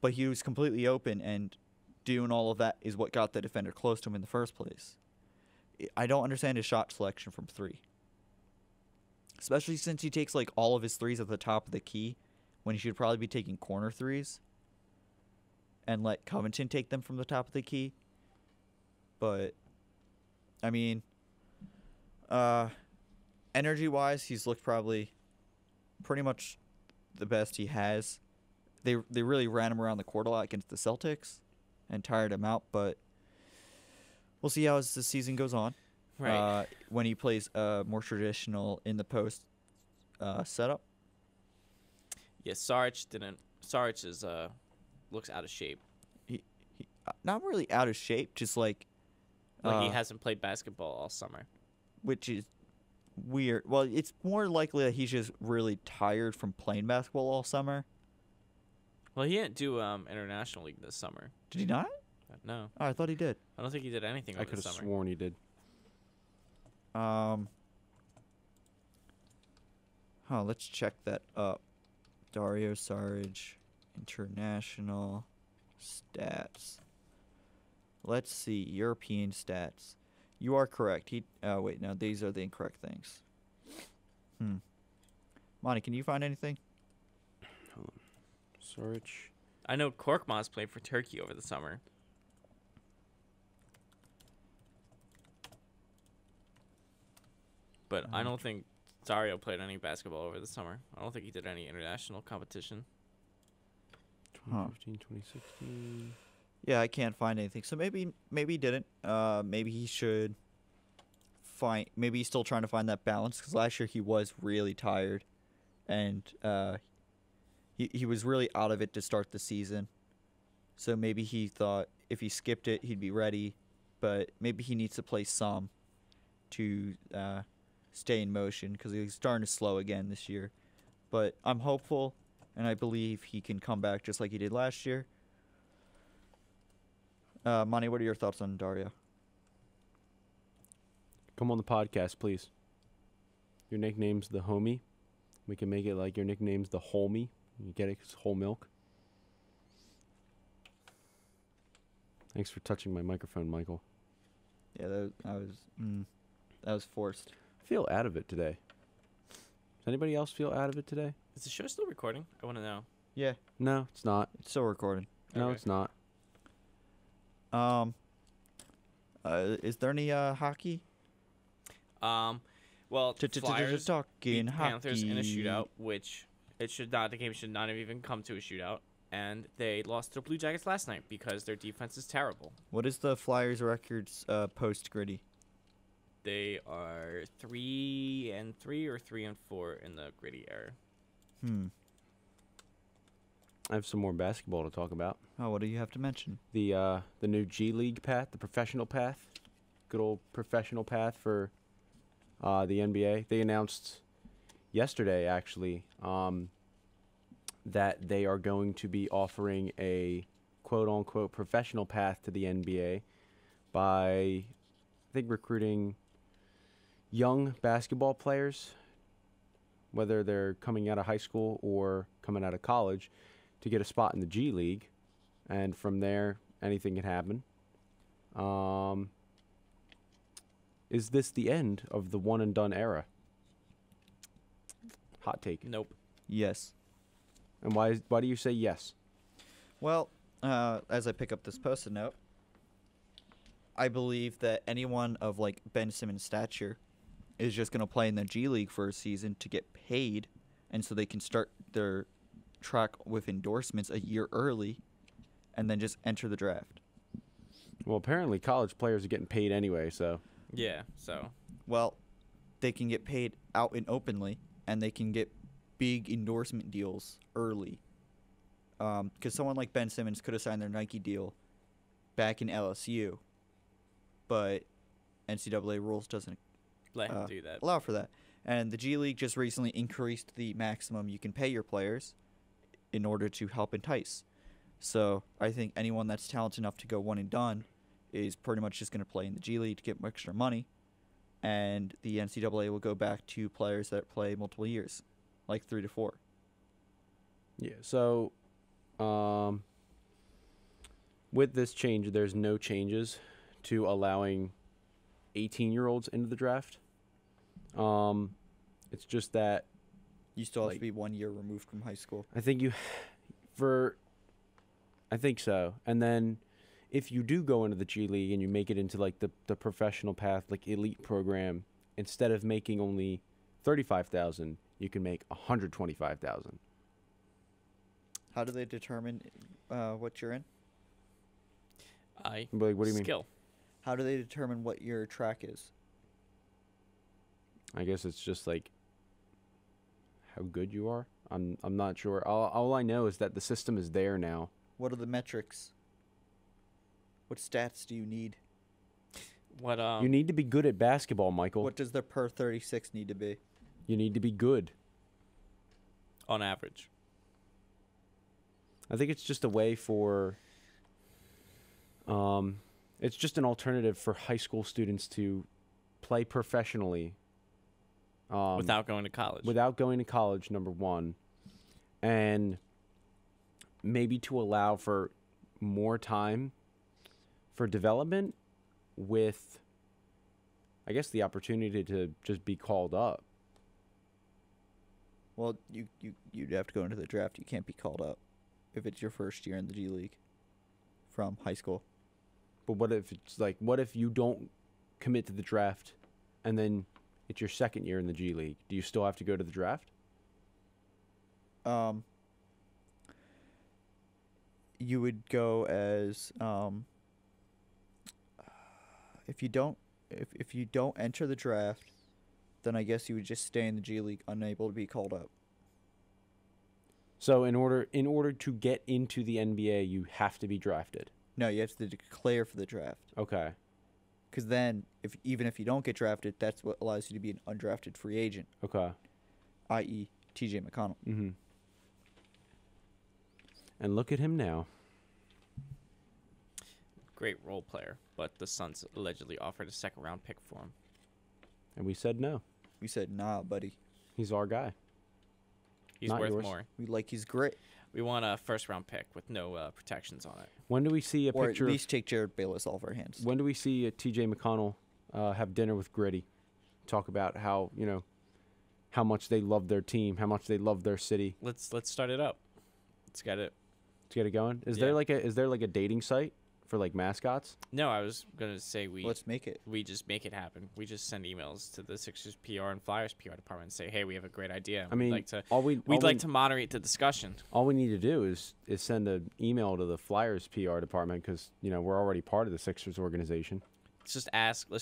Speaker 2: But he was completely open, and doing all of that is what got the defender close to him in the first place. I don't understand his shot selection from 3. Especially since he takes like all of his threes at the top of the key when he should probably be taking corner threes and let Covington take them from the top of the key. But I mean, energy-wise, he's looked probably pretty much the best he has. They really ran him around the court a lot against the Celtics and tired him out, but we'll see how as the season goes on.
Speaker 3: Right.
Speaker 2: When he plays more traditional in the post setup.
Speaker 3: Yeah, Saric is looks out of shape.
Speaker 2: He not really out of shape, just like
Speaker 3: he hasn't played basketball all summer.
Speaker 2: Which is weird. Well, it's more likely that he's just really tired from playing basketball all summer.
Speaker 3: Well, he didn't do International League this summer.
Speaker 2: Did he not?
Speaker 3: No.
Speaker 2: Oh, I thought he did.
Speaker 3: I don't think he did anything
Speaker 1: I
Speaker 3: over
Speaker 1: could
Speaker 3: the
Speaker 1: have
Speaker 3: summer.
Speaker 1: sworn he did.
Speaker 2: Let's check that up. Dario Saric, international stats. Let's see, European stats. You are correct. Wait, no, these are the incorrect things. Monty, can you find anything?
Speaker 1: Hold on. Saric.
Speaker 3: I know Korkmaz played for Turkey over the summer. But I don't think Dario played any basketball over the summer. I don't think he did any international competition.
Speaker 1: 2015, 2016.
Speaker 2: Yeah, I can't find anything. So maybe he didn't. Maybe he should find. Maybe he's still trying to find that balance because last year he was really tired, and he was really out of it to start the season. So maybe he thought if he skipped it, he'd be ready. But maybe he needs to play some to stay in motion because he's starting to slow again this year. But I'm hopeful, and I believe he can come back just like he did last year. Monty, what are your thoughts on Dario?
Speaker 1: Come on the podcast, please. Your nickname's the homie. We can make it like your nickname's the homie. You get it? It's whole milk. Thanks for touching my microphone, Michael.
Speaker 2: Yeah, that was forced.
Speaker 1: I feel out of it today. Does anybody else feel out of it today?
Speaker 3: Is the show still recording? I want to know.
Speaker 2: Yeah,
Speaker 1: No, it's not.
Speaker 2: it's still recording.
Speaker 1: No,
Speaker 3: Okay.
Speaker 1: it's not.
Speaker 2: Is there any hockey?
Speaker 3: Well, Flyers
Speaker 2: Talking
Speaker 3: beat the Panthers in a
Speaker 2: hockey.
Speaker 3: shootout, which the game should not have even come to a shootout, and they lost to the Blue Jackets last night because their defense is terrible.
Speaker 2: What is the Flyers records post Gritty?
Speaker 3: They are 3-3 or 3-4 in the Gritty era.
Speaker 1: I have some more basketball to talk about.
Speaker 2: Oh, what do you have to mention?
Speaker 1: The new G League path, the professional path, good old professional path for the NBA. They announced yesterday, actually, that they are going to be offering a quote-unquote professional path to the NBA by, I think, recruiting young basketball players, whether they're coming out of high school or coming out of college, to get a spot in the G League. And from there, anything can happen. Is this the end of the one-and-done era? Hot take.
Speaker 3: Nope.
Speaker 2: Yes.
Speaker 1: And why do you say yes?
Speaker 2: Well, as I pick up this post-it note, I believe that anyone of like Ben Simmons' stature is just going to play in the G League for a season to get paid, and so they can start their track with endorsements a year early, and then just enter the draft.
Speaker 1: Well, apparently college players are getting paid anyway, so
Speaker 3: Yeah, so.
Speaker 2: Well, they can get paid out and openly, and they can get big endorsement deals early. Because someone like Ben Simmons could have signed their Nike deal back in LSU, but NCAA rules doesn't
Speaker 3: Let him do that.
Speaker 2: allow for that. And the G League just recently increased the maximum you can pay your players in order to help entice. So I think anyone that's talented enough to go one and done is pretty much just going to play in the G League to get extra money. And the NCAA will go back to players that play multiple years, like 3 to 4.
Speaker 1: yeah. So, with this change, there's no changes to allowing 18-year-olds into the draft. It's just that
Speaker 2: You still have
Speaker 1: Like-
Speaker 2: to be 1 year removed from high school.
Speaker 1: I think I think so. And then if you do go into the G League and you make it into like the professional path, like elite program, instead of making only 35,000, you can make 125,000.
Speaker 2: How do they determine what you're in?
Speaker 3: I
Speaker 1: Like, what do you mean?
Speaker 3: skill.
Speaker 2: How do they determine what your track is?
Speaker 1: I guess it's just like how good you are. I'm not sure. All I know is that the system is there now.
Speaker 2: What are the metrics? What stats do you need?
Speaker 3: What
Speaker 1: You need to be good at basketball, Michael.
Speaker 2: What does the per 36 need to be?
Speaker 1: You need to be good.
Speaker 3: on average?
Speaker 1: I think it's just a way for it's just an alternative for high school students to play professionally
Speaker 3: Without going to college.
Speaker 1: without going to college, number one, and maybe to allow for more time for development with, I guess, the opportunity to just be called up.
Speaker 2: Well, you'd have to go into the draft. You can't be called up if it's your first year in the G League from high school.
Speaker 1: But what if it's like, what if you don't commit to the draft and then it's your second year in the G League? Do you still have to go to the draft?
Speaker 2: You would go as if you don't enter the draft, then I guess you would just stay in the G League, unable to be called up.
Speaker 1: So in order to get into the NBA, you have to be drafted.
Speaker 2: No, you have to declare for the draft.
Speaker 1: Okay.
Speaker 2: Because then, even if you don't get drafted, that's what allows you to be an undrafted free agent,
Speaker 1: Okay.
Speaker 2: i.e., T.J. McConnell.
Speaker 1: Mm-hmm. And look at him now.
Speaker 3: Great role player, but the Suns allegedly offered a second-round pick for him.
Speaker 1: And we said no.
Speaker 2: We said, nah, buddy.
Speaker 1: He's our guy.
Speaker 3: He's
Speaker 1: Not
Speaker 3: worth
Speaker 1: yours.
Speaker 3: more.
Speaker 2: We like he's great.
Speaker 3: We want a first-round pick with no protections on it.
Speaker 1: When do we see a
Speaker 2: Or
Speaker 1: picture?
Speaker 2: at least take Jared Bayless off our hands.
Speaker 1: When do we see T.J. McConnell have dinner with Gritty? Talk about how how much they love their team, how much they love their city.
Speaker 3: Let's start it up. Let's get it.
Speaker 1: Let's get it going. Is
Speaker 3: Yeah.
Speaker 1: there like a dating site for like mascots?
Speaker 3: No, I was gonna say
Speaker 2: Let's make it.
Speaker 3: we just make it happen. We just send emails to the Sixers PR and Flyers PR department and say, hey, we have a great idea.
Speaker 1: I mean,
Speaker 3: we'd like to
Speaker 1: we'd
Speaker 3: to moderate the discussion.
Speaker 1: All we need to do is send an email to the Flyers PR department because we're already part of the Sixers organization.
Speaker 3: Let's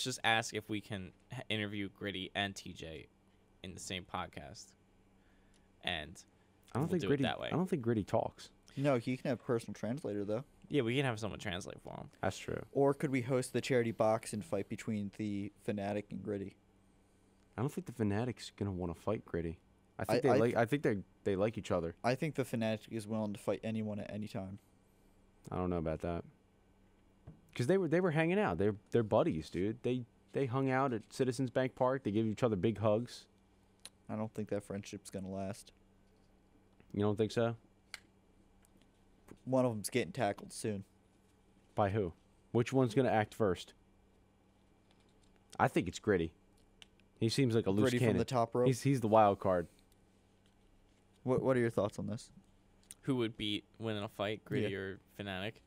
Speaker 3: just ask if we can interview Gritty and TJ in the same podcast. And
Speaker 1: I don't
Speaker 3: we'll
Speaker 1: think
Speaker 3: do it
Speaker 1: Gritty.
Speaker 3: that way.
Speaker 1: I don't think Gritty talks.
Speaker 2: No, he can have a personal translator, though.
Speaker 3: Yeah, we can have someone translate for him.
Speaker 1: That's true.
Speaker 2: Or could we host the charity boxing fight between the Fanatic and Gritty?
Speaker 1: I don't think the Fanatic's gonna want to fight Gritty. I think
Speaker 2: I
Speaker 1: they like each other.
Speaker 2: I think the Fanatic is willing to fight anyone at any time.
Speaker 1: I don't know about that. Because they were hanging out. They're buddies, dude. They hung out at Citizens Bank Park. They give each other big hugs.
Speaker 2: I don't think that friendship's going to last.
Speaker 1: You don't think so?
Speaker 2: One of them's getting tackled soon.
Speaker 1: By who? Which one's gonna act first? I think it's Gritty. He seems like a loose
Speaker 2: Gritty
Speaker 1: cannon.
Speaker 2: from the top rope.
Speaker 1: He's the wild card.
Speaker 2: What are your thoughts on this?
Speaker 3: Who would win in a fight, Gritty or Fanatic?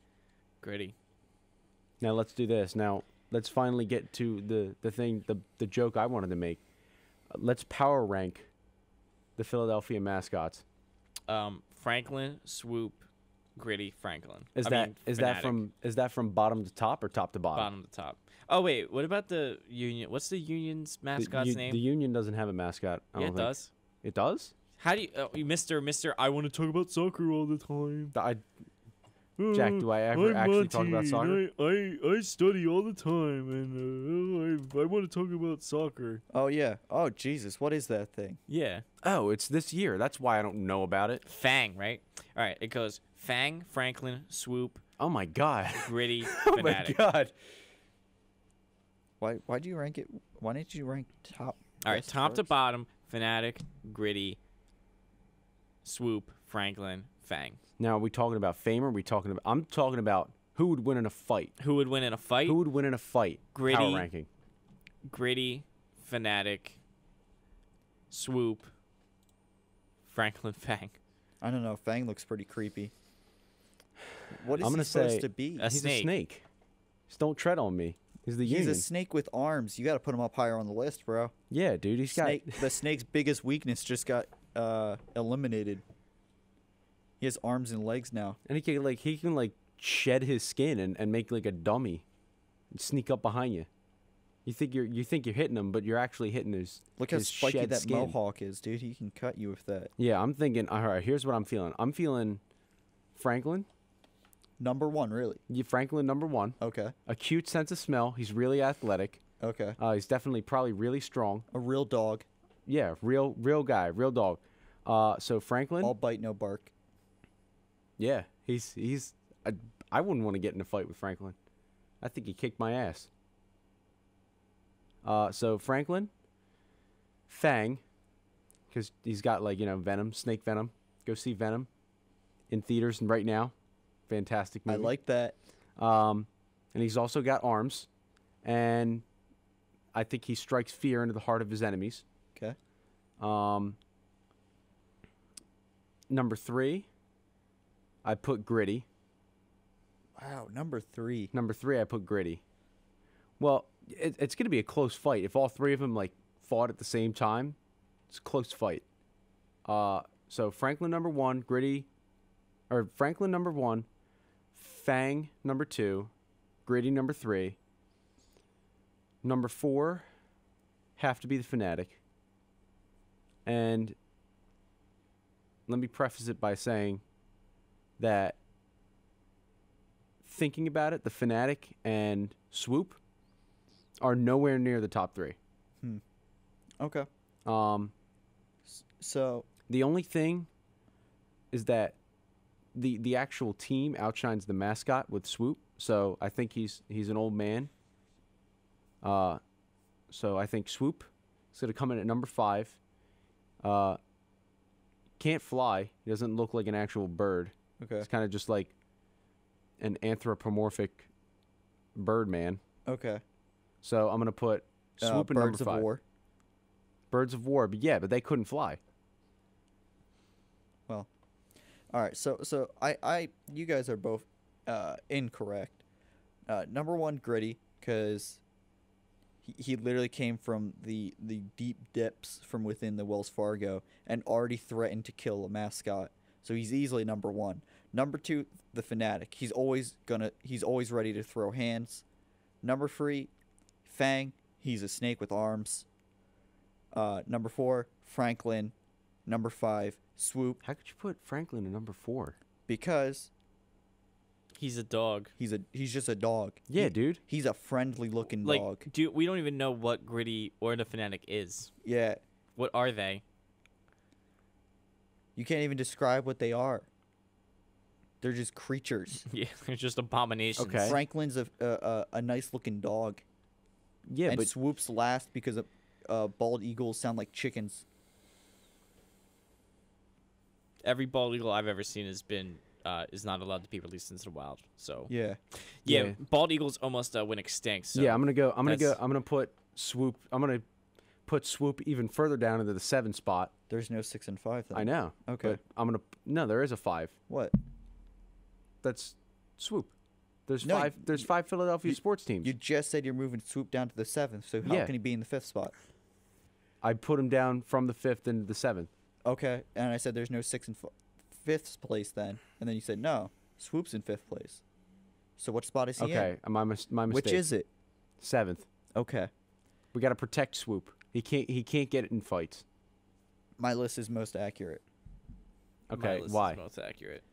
Speaker 3: Gritty.
Speaker 1: Now let's do this. Now let's finally get to the joke I wanted to make. Let's power rank the Philadelphia mascots.
Speaker 3: Franklin, Swoop, Gritty, Franklin.
Speaker 1: Is that from bottom to top or top to bottom?
Speaker 3: Bottom to top. Oh wait, what about the Union? What's the Union's mascot's name?
Speaker 1: The Union doesn't have a mascot. I
Speaker 3: Yeah,
Speaker 1: don't
Speaker 3: it
Speaker 1: think.
Speaker 3: does.
Speaker 1: It does?
Speaker 3: How do you, Mister? I want to talk about soccer all the time.
Speaker 1: Jack, do I ever actually talk about soccer?
Speaker 3: I study all the time, and I want to talk about soccer.
Speaker 2: Oh, yeah. Oh, Jesus. What is that thing?
Speaker 3: Yeah.
Speaker 1: Oh, it's this year. That's why I don't know about it.
Speaker 3: Fang, right? All right. It goes Fang, Franklin, Swoop,
Speaker 1: Oh my god.
Speaker 3: Gritty,
Speaker 1: Oh my
Speaker 3: Fanatic.
Speaker 1: god.
Speaker 2: Why do you rank it? Why didn't you rank top?
Speaker 3: All right,
Speaker 2: best
Speaker 3: top to
Speaker 2: first?
Speaker 3: bottom: Fanatic, Gritty, Swoop, Franklin, Fang.
Speaker 1: Now, are we talking about fame or are we talking about... I'm talking about who would win in a fight.
Speaker 3: Who would win in a fight?
Speaker 1: Who would win in a fight?
Speaker 3: Gritty.
Speaker 1: Power ranking.
Speaker 3: Gritty, Fanatic, Swoop, Franklin, Fang.
Speaker 2: I don't know. Fang looks pretty creepy. What is
Speaker 1: I'm
Speaker 2: he
Speaker 1: gonna
Speaker 2: supposed
Speaker 1: say
Speaker 2: to be?
Speaker 3: a
Speaker 1: He's
Speaker 3: snake.
Speaker 1: a snake. Just don't tread on me. He's the
Speaker 2: He's
Speaker 1: Union.
Speaker 2: a snake with arms. You got to put him up higher on the list, bro.
Speaker 1: Yeah, dude. He's got...
Speaker 2: The snake's biggest weakness just got eliminated. He has arms and legs now.
Speaker 1: And he can shed his skin and make like a dummy and sneak up behind you. You think you're hitting him, but you're actually hitting his
Speaker 2: Look how
Speaker 1: his
Speaker 2: spiky
Speaker 1: shed
Speaker 2: that
Speaker 1: skin.
Speaker 2: mohawk is, dude. He can cut you with that.
Speaker 1: Yeah, I'm thinking, all right, here's what I'm feeling. I'm feeling Franklin.
Speaker 2: Number one, really.
Speaker 1: Franklin, number one.
Speaker 2: Okay.
Speaker 1: A cute sense of smell. He's really athletic.
Speaker 2: Okay.
Speaker 1: He's definitely probably really strong.
Speaker 2: A real dog.
Speaker 1: Yeah, real guy, real dog. So Franklin.
Speaker 2: All bite, no bark.
Speaker 1: Yeah, he's. I wouldn't want to get in a fight with Franklin. I think he kicked my ass. So Franklin, Fang, because he's got Venom, snake venom. Go see Venom in theaters right now. Fantastic movie.
Speaker 2: I like that.
Speaker 1: And he's also got arms, and I think he strikes fear into the heart of his enemies.
Speaker 2: Okay.
Speaker 1: Number 3, I put Gritty.
Speaker 2: Wow, number 3.
Speaker 1: Number 3, I put Gritty. Well, it's going to be a close fight. If all three of them fought at the same time, it's a close fight. So Franklin number 1, Franklin number 1, Fang number 2, Gritty number 3. Number 4 have to be the Fanatic. And let me preface it by saying that thinking about it, the Fnatic and Swoop are nowhere near the top 3.
Speaker 2: Okay.
Speaker 1: Um,
Speaker 2: So
Speaker 1: the only thing is that the actual team outshines the mascot with Swoop. So I think he's an old man. So I think Swoop is going to come in at number 5. Can't fly. He doesn't look like an actual bird.
Speaker 2: okay.
Speaker 1: It's kind of just like an anthropomorphic bird man.
Speaker 2: Okay.
Speaker 1: So I'm going to put Swoop in number
Speaker 2: Birds
Speaker 1: 5.
Speaker 2: of War.
Speaker 1: Birds of War, but yeah, but they couldn't fly.
Speaker 2: Well, all right. So you guys are both incorrect. Number 1, Gritty, because he literally came from the deep depths from within the Wells Fargo and already threatened to kill a mascot. So he's easily number 1. Number 2, the Fnatic. He's always ready to throw hands. Number 3, Fang. He's a snake with arms. Number 4, Franklin. Number 5, Swoop.
Speaker 1: How could you put Franklin at number 4?
Speaker 2: Because
Speaker 3: He's a dog.
Speaker 2: he's just a dog.
Speaker 1: Yeah, dude.
Speaker 2: He's a friendly looking
Speaker 3: Like,
Speaker 2: dog.
Speaker 3: we don't even know what Gritty or the Fnatic is.
Speaker 2: Yeah.
Speaker 3: What are they?
Speaker 2: You can't even describe what they are. They're just creatures.
Speaker 3: Yeah, they're just abominations.
Speaker 1: Okay.
Speaker 2: Franklin's a nice looking dog.
Speaker 1: Yeah,
Speaker 2: and
Speaker 1: but
Speaker 2: Swoop's last because bald eagles sound like chickens.
Speaker 3: Every bald eagle I've ever seen has been is not allowed to be released into the wild. So
Speaker 2: Yeah.
Speaker 3: yeah, bald eagles almost went extinct. So
Speaker 1: yeah, I'm
Speaker 3: that's-
Speaker 1: gonna put Swoop. I'm gonna put Swoop even further down into the 7 spot.
Speaker 2: There's no 6 and 5 then.
Speaker 1: I know.
Speaker 2: Okay.
Speaker 1: But no, there is a 5.
Speaker 2: What?
Speaker 1: That's Swoop. There's
Speaker 2: No,
Speaker 1: 5. There's 5 Philadelphia
Speaker 2: you-
Speaker 1: sports teams.
Speaker 2: You just said you're moving Swoop down to the 7th, so how
Speaker 1: Yeah.
Speaker 2: can he be in the 5th spot?
Speaker 1: I put him down from the 5th into the 7th.
Speaker 2: Okay, and I said there's no 6th and 5th place then, and then you said no, Swoop's in 5th place. So what spot is he in?
Speaker 1: Okay, my mistake.
Speaker 2: Which is it?
Speaker 1: 7th.
Speaker 2: Okay.
Speaker 1: We got to protect Swoop. He can't get it in fights.
Speaker 2: My list is most accurate.
Speaker 3: my
Speaker 1: Okay,
Speaker 3: list
Speaker 1: why?
Speaker 3: is most accurate.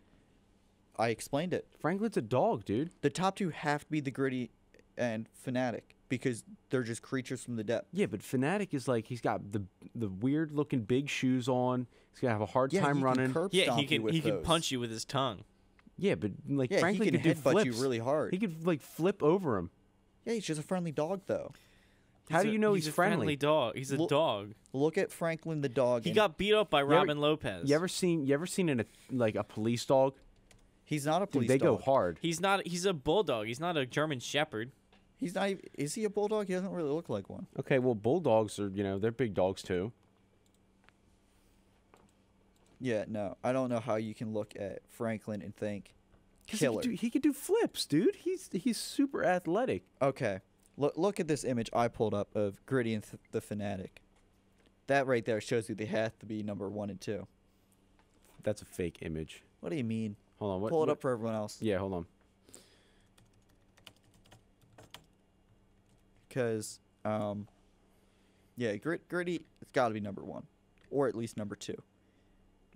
Speaker 2: I explained it.
Speaker 1: Franklin's a dog, dude.
Speaker 2: The top 2 have to be the Gritty and Fnatic because they're just creatures from the depth.
Speaker 1: Yeah, but Fnatic is like he's got the weird looking big shoes on. He's gonna have a hard
Speaker 2: Yeah,
Speaker 1: time
Speaker 2: he
Speaker 1: running.
Speaker 2: Can curb
Speaker 3: Yeah,
Speaker 2: stomp
Speaker 3: he
Speaker 2: you
Speaker 3: can
Speaker 2: with
Speaker 3: he can
Speaker 2: those.
Speaker 3: punch you with his tongue.
Speaker 1: Yeah, but like
Speaker 2: Yeah,
Speaker 1: Franklin
Speaker 2: he can
Speaker 1: could do
Speaker 2: headbutt
Speaker 1: flips.
Speaker 2: you really hard.
Speaker 1: He could like flip over him.
Speaker 2: Yeah, he's just a friendly dog though.
Speaker 1: How do you know he's
Speaker 3: a
Speaker 1: friendly?
Speaker 3: friendly dog? He's a
Speaker 2: Look-
Speaker 3: dog.
Speaker 2: Look at Franklin the dog.
Speaker 3: He
Speaker 2: and
Speaker 3: got beat up by
Speaker 1: ever-
Speaker 3: Robin Lopez.
Speaker 1: You ever seen a police dog?
Speaker 2: He's not a
Speaker 1: Dude,
Speaker 2: police
Speaker 1: they
Speaker 2: dog.
Speaker 1: go hard.
Speaker 3: He's not. He's a bulldog. He's not a German Shepherd.
Speaker 2: He's not. Is he a bulldog? He doesn't really look like one.
Speaker 1: Okay, well bulldogs are they're big dogs too.
Speaker 2: Yeah, no, I don't know how you can look at Franklin and think
Speaker 1: 'Cause
Speaker 2: killer.
Speaker 1: He could do flips, dude. He's super athletic.
Speaker 2: Okay, look at this image I pulled up of Gritty and the Fnatic. That right there shows you they have to be number 1 and 2.
Speaker 1: That's a fake image.
Speaker 2: What do you mean?
Speaker 1: Hold on. What,
Speaker 2: Pull it
Speaker 1: what-
Speaker 2: up for everyone else.
Speaker 1: Yeah, hold on.
Speaker 2: Because, yeah, Gritty, it's got to be number 1, or at least number 2.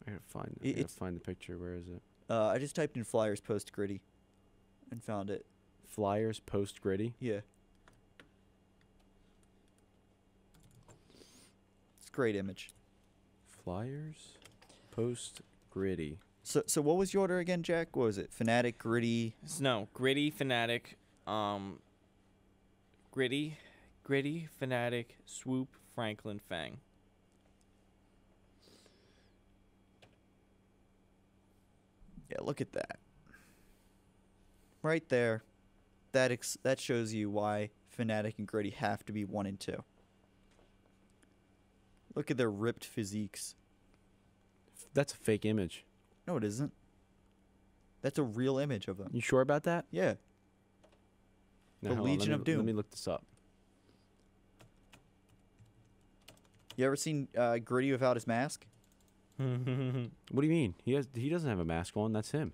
Speaker 1: I gotta find.
Speaker 2: It-
Speaker 1: I gotta
Speaker 2: it's-
Speaker 1: find the picture. Where is it?
Speaker 2: I just typed in Flyers post Gritty, and found it.
Speaker 1: Flyers post Gritty.
Speaker 2: Yeah. It's a great image.
Speaker 1: Flyers post Gritty.
Speaker 2: So what was your order again, Jack? What was it? Fnatic, Gritty.
Speaker 3: No, Gritty, Fnatic, Gritty, Fnatic, Swoop, Franklin, Fang.
Speaker 2: Yeah, look at that. Right there. That shows you why Fnatic and Gritty have to be 1 and 2. Look at their ripped physiques.
Speaker 1: That's a fake image.
Speaker 2: No, it isn't. That's a real image of them.
Speaker 1: You sure about that?
Speaker 2: Yeah.
Speaker 1: No,
Speaker 2: The
Speaker 1: hold on,
Speaker 2: Legion of
Speaker 1: Let
Speaker 2: Doom.
Speaker 1: me look this up.
Speaker 2: You ever seen Gritty without his mask?
Speaker 1: What do you mean? He doesn't have a mask on. That's him.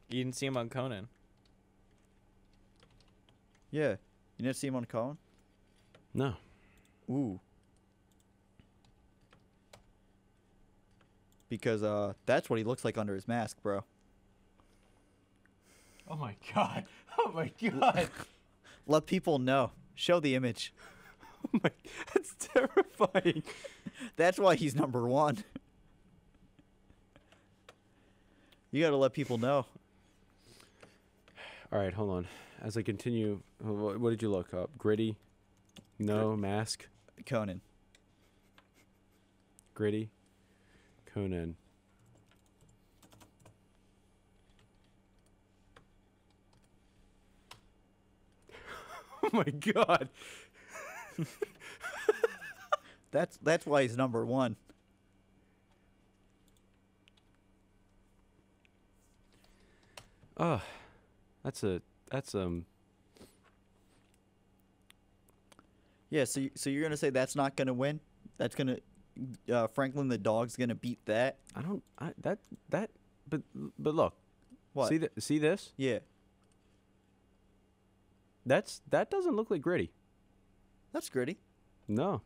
Speaker 3: You didn't see him on Conan.
Speaker 2: Yeah. You never see him on Colin?
Speaker 1: No.
Speaker 2: Ooh. because that's what he looks like under his mask, bro.
Speaker 1: Oh my god. Oh my god.
Speaker 2: Let people know. Show the image.
Speaker 1: Oh my, that's terrifying.
Speaker 2: That's why he's number 1. You got to let people know.
Speaker 1: All right, hold on. As I continue, what did you look up? Gritty? No, mask?
Speaker 2: Conan.
Speaker 1: Gritty? Conan. Oh my god.
Speaker 2: That's why he's number 1.
Speaker 1: Oh, that's
Speaker 2: Yeah, so you're going to say that's not going to win? That's going to Franklin the dog's going to beat that?
Speaker 1: but look.
Speaker 2: What?
Speaker 1: See this?
Speaker 2: Yeah.
Speaker 1: That doesn't look like Gritty.
Speaker 2: That's Gritty.
Speaker 1: No.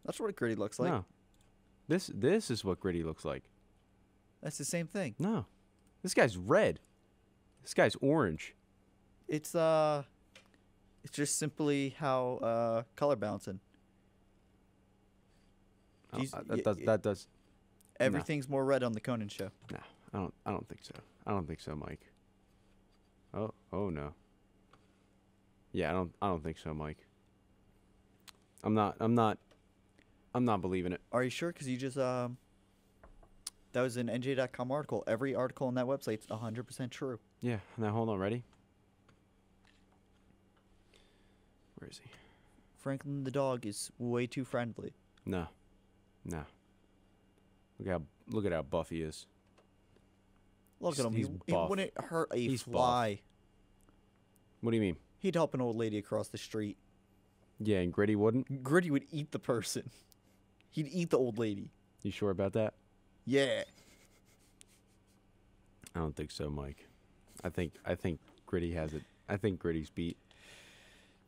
Speaker 2: That's what Gritty looks like.
Speaker 1: No. This is what Gritty looks like.
Speaker 2: That's the same thing.
Speaker 1: No. This guy's red. This guy's orange.
Speaker 2: It's just simply how color balancing.
Speaker 1: That does.
Speaker 2: Everything's more red on the Conan show.
Speaker 1: No, I don't think so. I don't think so, Mike. Oh no. Yeah, I don't think so, Mike. I'm not believing it.
Speaker 2: Are you sure? Because you just that was an NJ.com article. Every article on that website's 100% true.
Speaker 1: Yeah. Now hold on, ready? Where is he?
Speaker 2: Franklin the dog is way too friendly.
Speaker 1: No. Look at how buff he is.
Speaker 2: Look at him.
Speaker 1: He's
Speaker 2: He
Speaker 1: buff.
Speaker 2: wouldn't hurt a
Speaker 1: He's
Speaker 2: fly.
Speaker 1: What do you mean?
Speaker 2: He'd help an old lady across the street.
Speaker 1: Yeah, and Gritty wouldn't?
Speaker 2: Gritty would eat the person. He'd eat the old lady.
Speaker 1: You sure about that?
Speaker 2: Yeah.
Speaker 1: I don't think so, Mike. I think Gritty has it. I think Gritty's beat.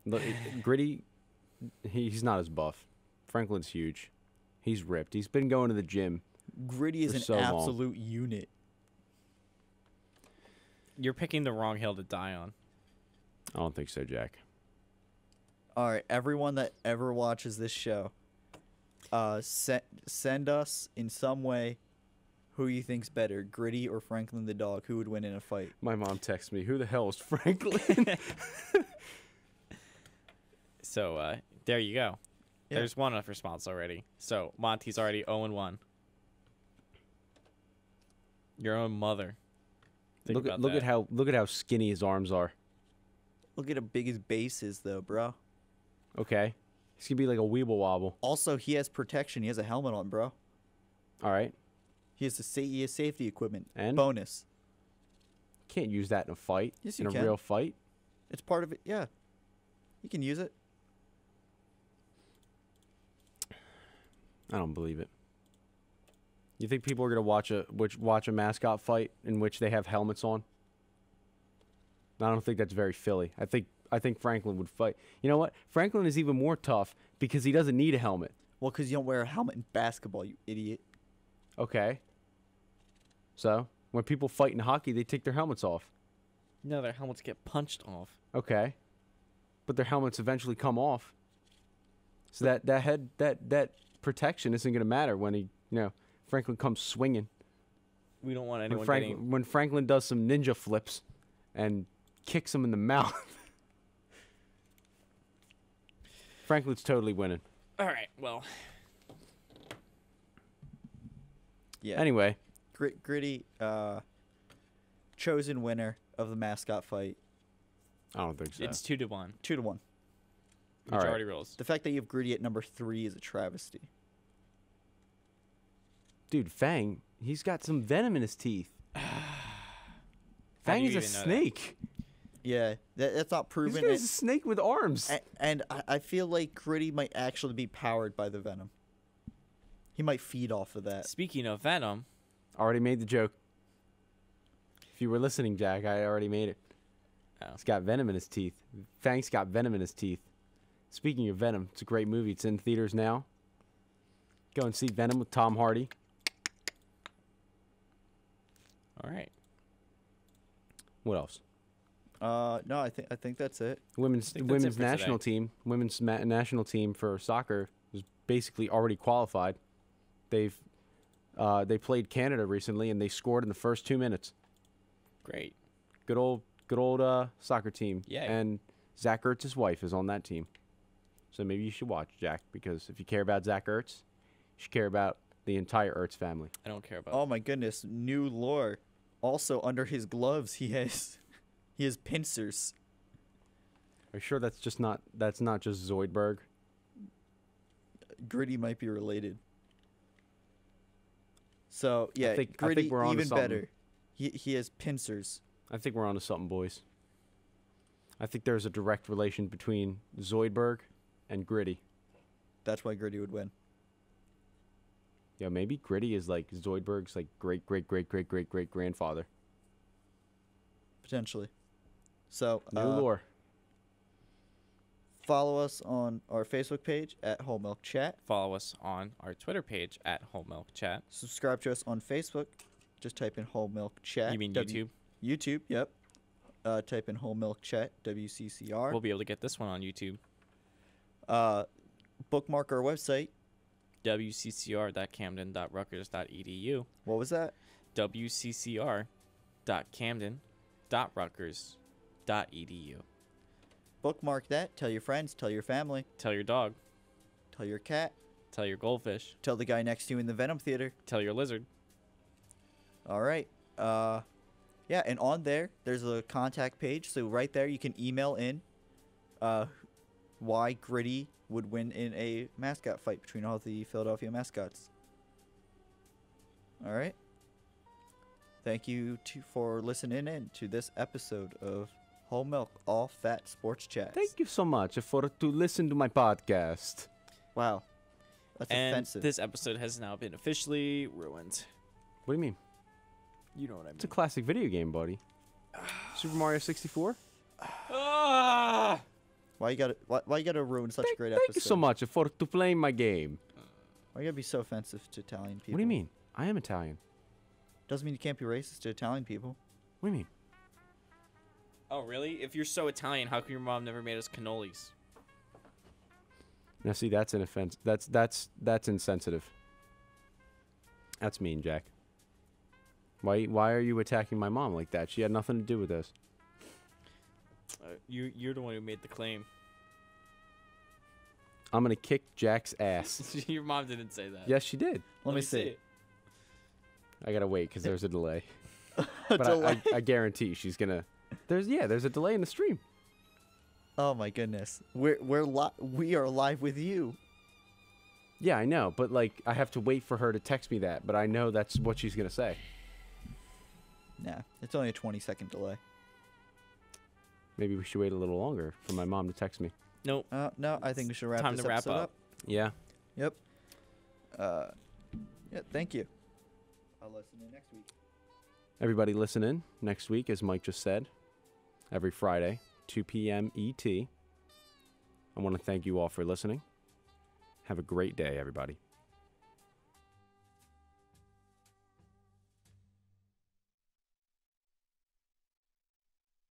Speaker 1: Look, Gritty, he's not as buff. Franklin's huge. He's ripped. He's been going to the gym.
Speaker 2: Gritty is
Speaker 1: For
Speaker 2: an
Speaker 1: so long.
Speaker 2: absolute unit.
Speaker 3: You're picking the wrong hill to die on.
Speaker 1: I don't think so, Jack.
Speaker 2: All right, everyone that ever watches this show, send us in some way who you think's better, Gritty or Franklin the dog. Who would win in a fight?
Speaker 1: My mom texts me, who the hell is Franklin?
Speaker 3: So there you go.
Speaker 2: Yeah.
Speaker 3: There's one enough response already. So Monty's already 0-1. Your own mother.
Speaker 1: Look at how skinny his arms are.
Speaker 2: Look at how big his base is, though, bro.
Speaker 1: Okay. He's gonna be like a weeble wobble.
Speaker 2: Also, he has protection. He has a helmet on, bro.
Speaker 1: All right.
Speaker 2: He has safety equipment.
Speaker 1: And?
Speaker 2: Bonus.
Speaker 1: Can't use that in a fight.
Speaker 2: Yes, you
Speaker 1: in
Speaker 2: can.
Speaker 1: a real fight.
Speaker 2: It's part of it. Yeah. You can use it.
Speaker 1: I don't believe it. You think people are gonna watch a mascot fight in which they have helmets on? I don't think that's very Philly. I think Franklin would fight. You know what? Franklin is even more tough because he doesn't need a helmet.
Speaker 2: Well, because you don't wear a helmet in basketball, you idiot.
Speaker 1: Okay. So when people fight in hockey, they take their helmets off.
Speaker 3: No, their helmets get punched off.
Speaker 1: Okay. But their helmets eventually come off. So that protection isn't gonna matter when Franklin comes swinging.
Speaker 3: We don't want anyone
Speaker 1: When Franklin does some ninja flips and kicks him in the mouth. Franklin's totally winning.
Speaker 3: All right, well.
Speaker 2: Yeah.
Speaker 1: Anyway.
Speaker 2: Gritty, chosen winner of the mascot fight.
Speaker 1: I don't think so.
Speaker 3: It's 2-1.
Speaker 2: 2-1.
Speaker 1: All
Speaker 3: Majority
Speaker 1: right.
Speaker 3: rules.
Speaker 2: The fact that you have Gritty at number 3 is a travesty.
Speaker 1: Dude, Fang, he's got some venom in his teeth. Fang
Speaker 3: do
Speaker 1: is
Speaker 3: you
Speaker 1: a
Speaker 3: even know that?
Speaker 1: snake.
Speaker 2: Yeah, that's not
Speaker 1: This
Speaker 2: proven.
Speaker 1: guy's a snake with arms.
Speaker 2: And I feel like Gritty might actually be powered by the venom. He might feed off of that.
Speaker 3: Speaking of Venom,
Speaker 1: Already made the joke. If you were listening, Jack, I already made it.
Speaker 3: Oh.
Speaker 1: He's got venom in his teeth. Fang's got venom in his teeth. Speaking of Venom, it's a great movie. It's in theaters now. Go and see Venom with Tom Hardy.
Speaker 3: All right.
Speaker 1: What else?
Speaker 2: No, I think that's it.
Speaker 1: Women's
Speaker 3: think that's it
Speaker 1: women's
Speaker 3: for
Speaker 1: national team, national team for soccer is basically already qualified. They played Canada recently and they scored in the first 2 minutes.
Speaker 3: Great.
Speaker 1: Good old soccer team.
Speaker 3: Yay.
Speaker 1: And Zach Ertz's wife is on that team. So maybe you should watch, Jack, because if you care about Zach Ertz, you should care about the entire Ertz family.
Speaker 3: I don't care about.
Speaker 2: Oh my goodness, new lore. Also under his gloves, he has pincers.
Speaker 1: Are you sure that's not just Zoidberg?
Speaker 2: Gritty might be related. So yeah,
Speaker 1: I think
Speaker 2: Gritty
Speaker 1: we're onto
Speaker 2: even
Speaker 1: something.
Speaker 2: better. He has pincers.
Speaker 1: I think we're onto something, boys. I think there's a direct relation between Zoidberg and Gritty.
Speaker 2: That's why Gritty would win.
Speaker 1: Yeah, maybe Gritty is like Zoidberg's like great grandfather.
Speaker 2: Potentially. So
Speaker 1: New lore.
Speaker 2: follow us on our Facebook page at Whole Milk Chat.
Speaker 3: Follow us on our Twitter page at Whole Milk Chat.
Speaker 2: Subscribe to us on Facebook. Just type in Whole Milk Chat.
Speaker 3: You mean YouTube?
Speaker 2: YouTube, yep. Type in Whole Milk Chat, WCCR.
Speaker 3: We'll be able to get this one on YouTube.
Speaker 2: Bookmark our website.
Speaker 3: wccr.camden.rutgers.edu.
Speaker 2: What was that?
Speaker 3: wccr.camden.rutgers.edu.
Speaker 2: Bookmark that. Tell your friends. Tell your family.
Speaker 3: Tell your dog.
Speaker 2: Tell your cat.
Speaker 3: Tell your goldfish.
Speaker 2: Tell the guy next to you in the Venom Theater.
Speaker 3: Tell your lizard.
Speaker 2: All right. Yeah, and on there's a contact page. So right there, you can email in why Gritty would win in a mascot fight between all the Philadelphia mascots. All right. Thank you for listening in to this episode of Whole Milk All Fat Sports Chats.
Speaker 1: Thank you so much to listen to my podcast.
Speaker 2: Wow. That's
Speaker 3: And
Speaker 2: offensive.
Speaker 3: this episode has now been officially ruined.
Speaker 1: What do you mean?
Speaker 3: You know what I mean.
Speaker 1: It's a classic video game, buddy. Super Mario 64?
Speaker 3: Ah!
Speaker 2: Why you gotta ruin such a great
Speaker 1: Thank
Speaker 2: episode?
Speaker 1: you so much for to playing my game.
Speaker 2: Why you gotta be so offensive to Italian people?
Speaker 1: What do you mean? I am Italian.
Speaker 2: Doesn't mean you can't be racist to Italian people.
Speaker 1: What do you mean?
Speaker 3: Oh, really? If you're so Italian, how come your mom never made us cannolis?
Speaker 1: Now see, that's an offense. That's insensitive. That's mean, Jack. Why are you attacking my mom like that? She had nothing to do with this.
Speaker 3: You're the one who made the claim.
Speaker 1: I'm gonna kick Jack's ass.
Speaker 3: Your mom didn't say that.
Speaker 1: Yes, she did.
Speaker 2: Let me see.
Speaker 3: it.
Speaker 1: I gotta wait because there's a delay. But I guarantee she's gonna. There's a delay in the stream.
Speaker 2: Oh my goodness. We are live with you.
Speaker 1: Yeah, I know, but like I have to wait for her to text me that. But I know that's what she's gonna say.
Speaker 2: Nah, it's only a 20-second delay.
Speaker 1: Maybe we should wait a little longer for my mom to text me.
Speaker 3: Nope.
Speaker 2: No, I think we should wrap
Speaker 3: Time
Speaker 2: this
Speaker 3: to wrap
Speaker 2: episode
Speaker 3: up.
Speaker 1: Yeah.
Speaker 2: Yep. Yeah, thank you. I'll listen in next week.
Speaker 1: Everybody listen in next week, as Mike just said. Every Friday, 2 p.m. ET. I want to thank you all for listening. Have a great day, everybody.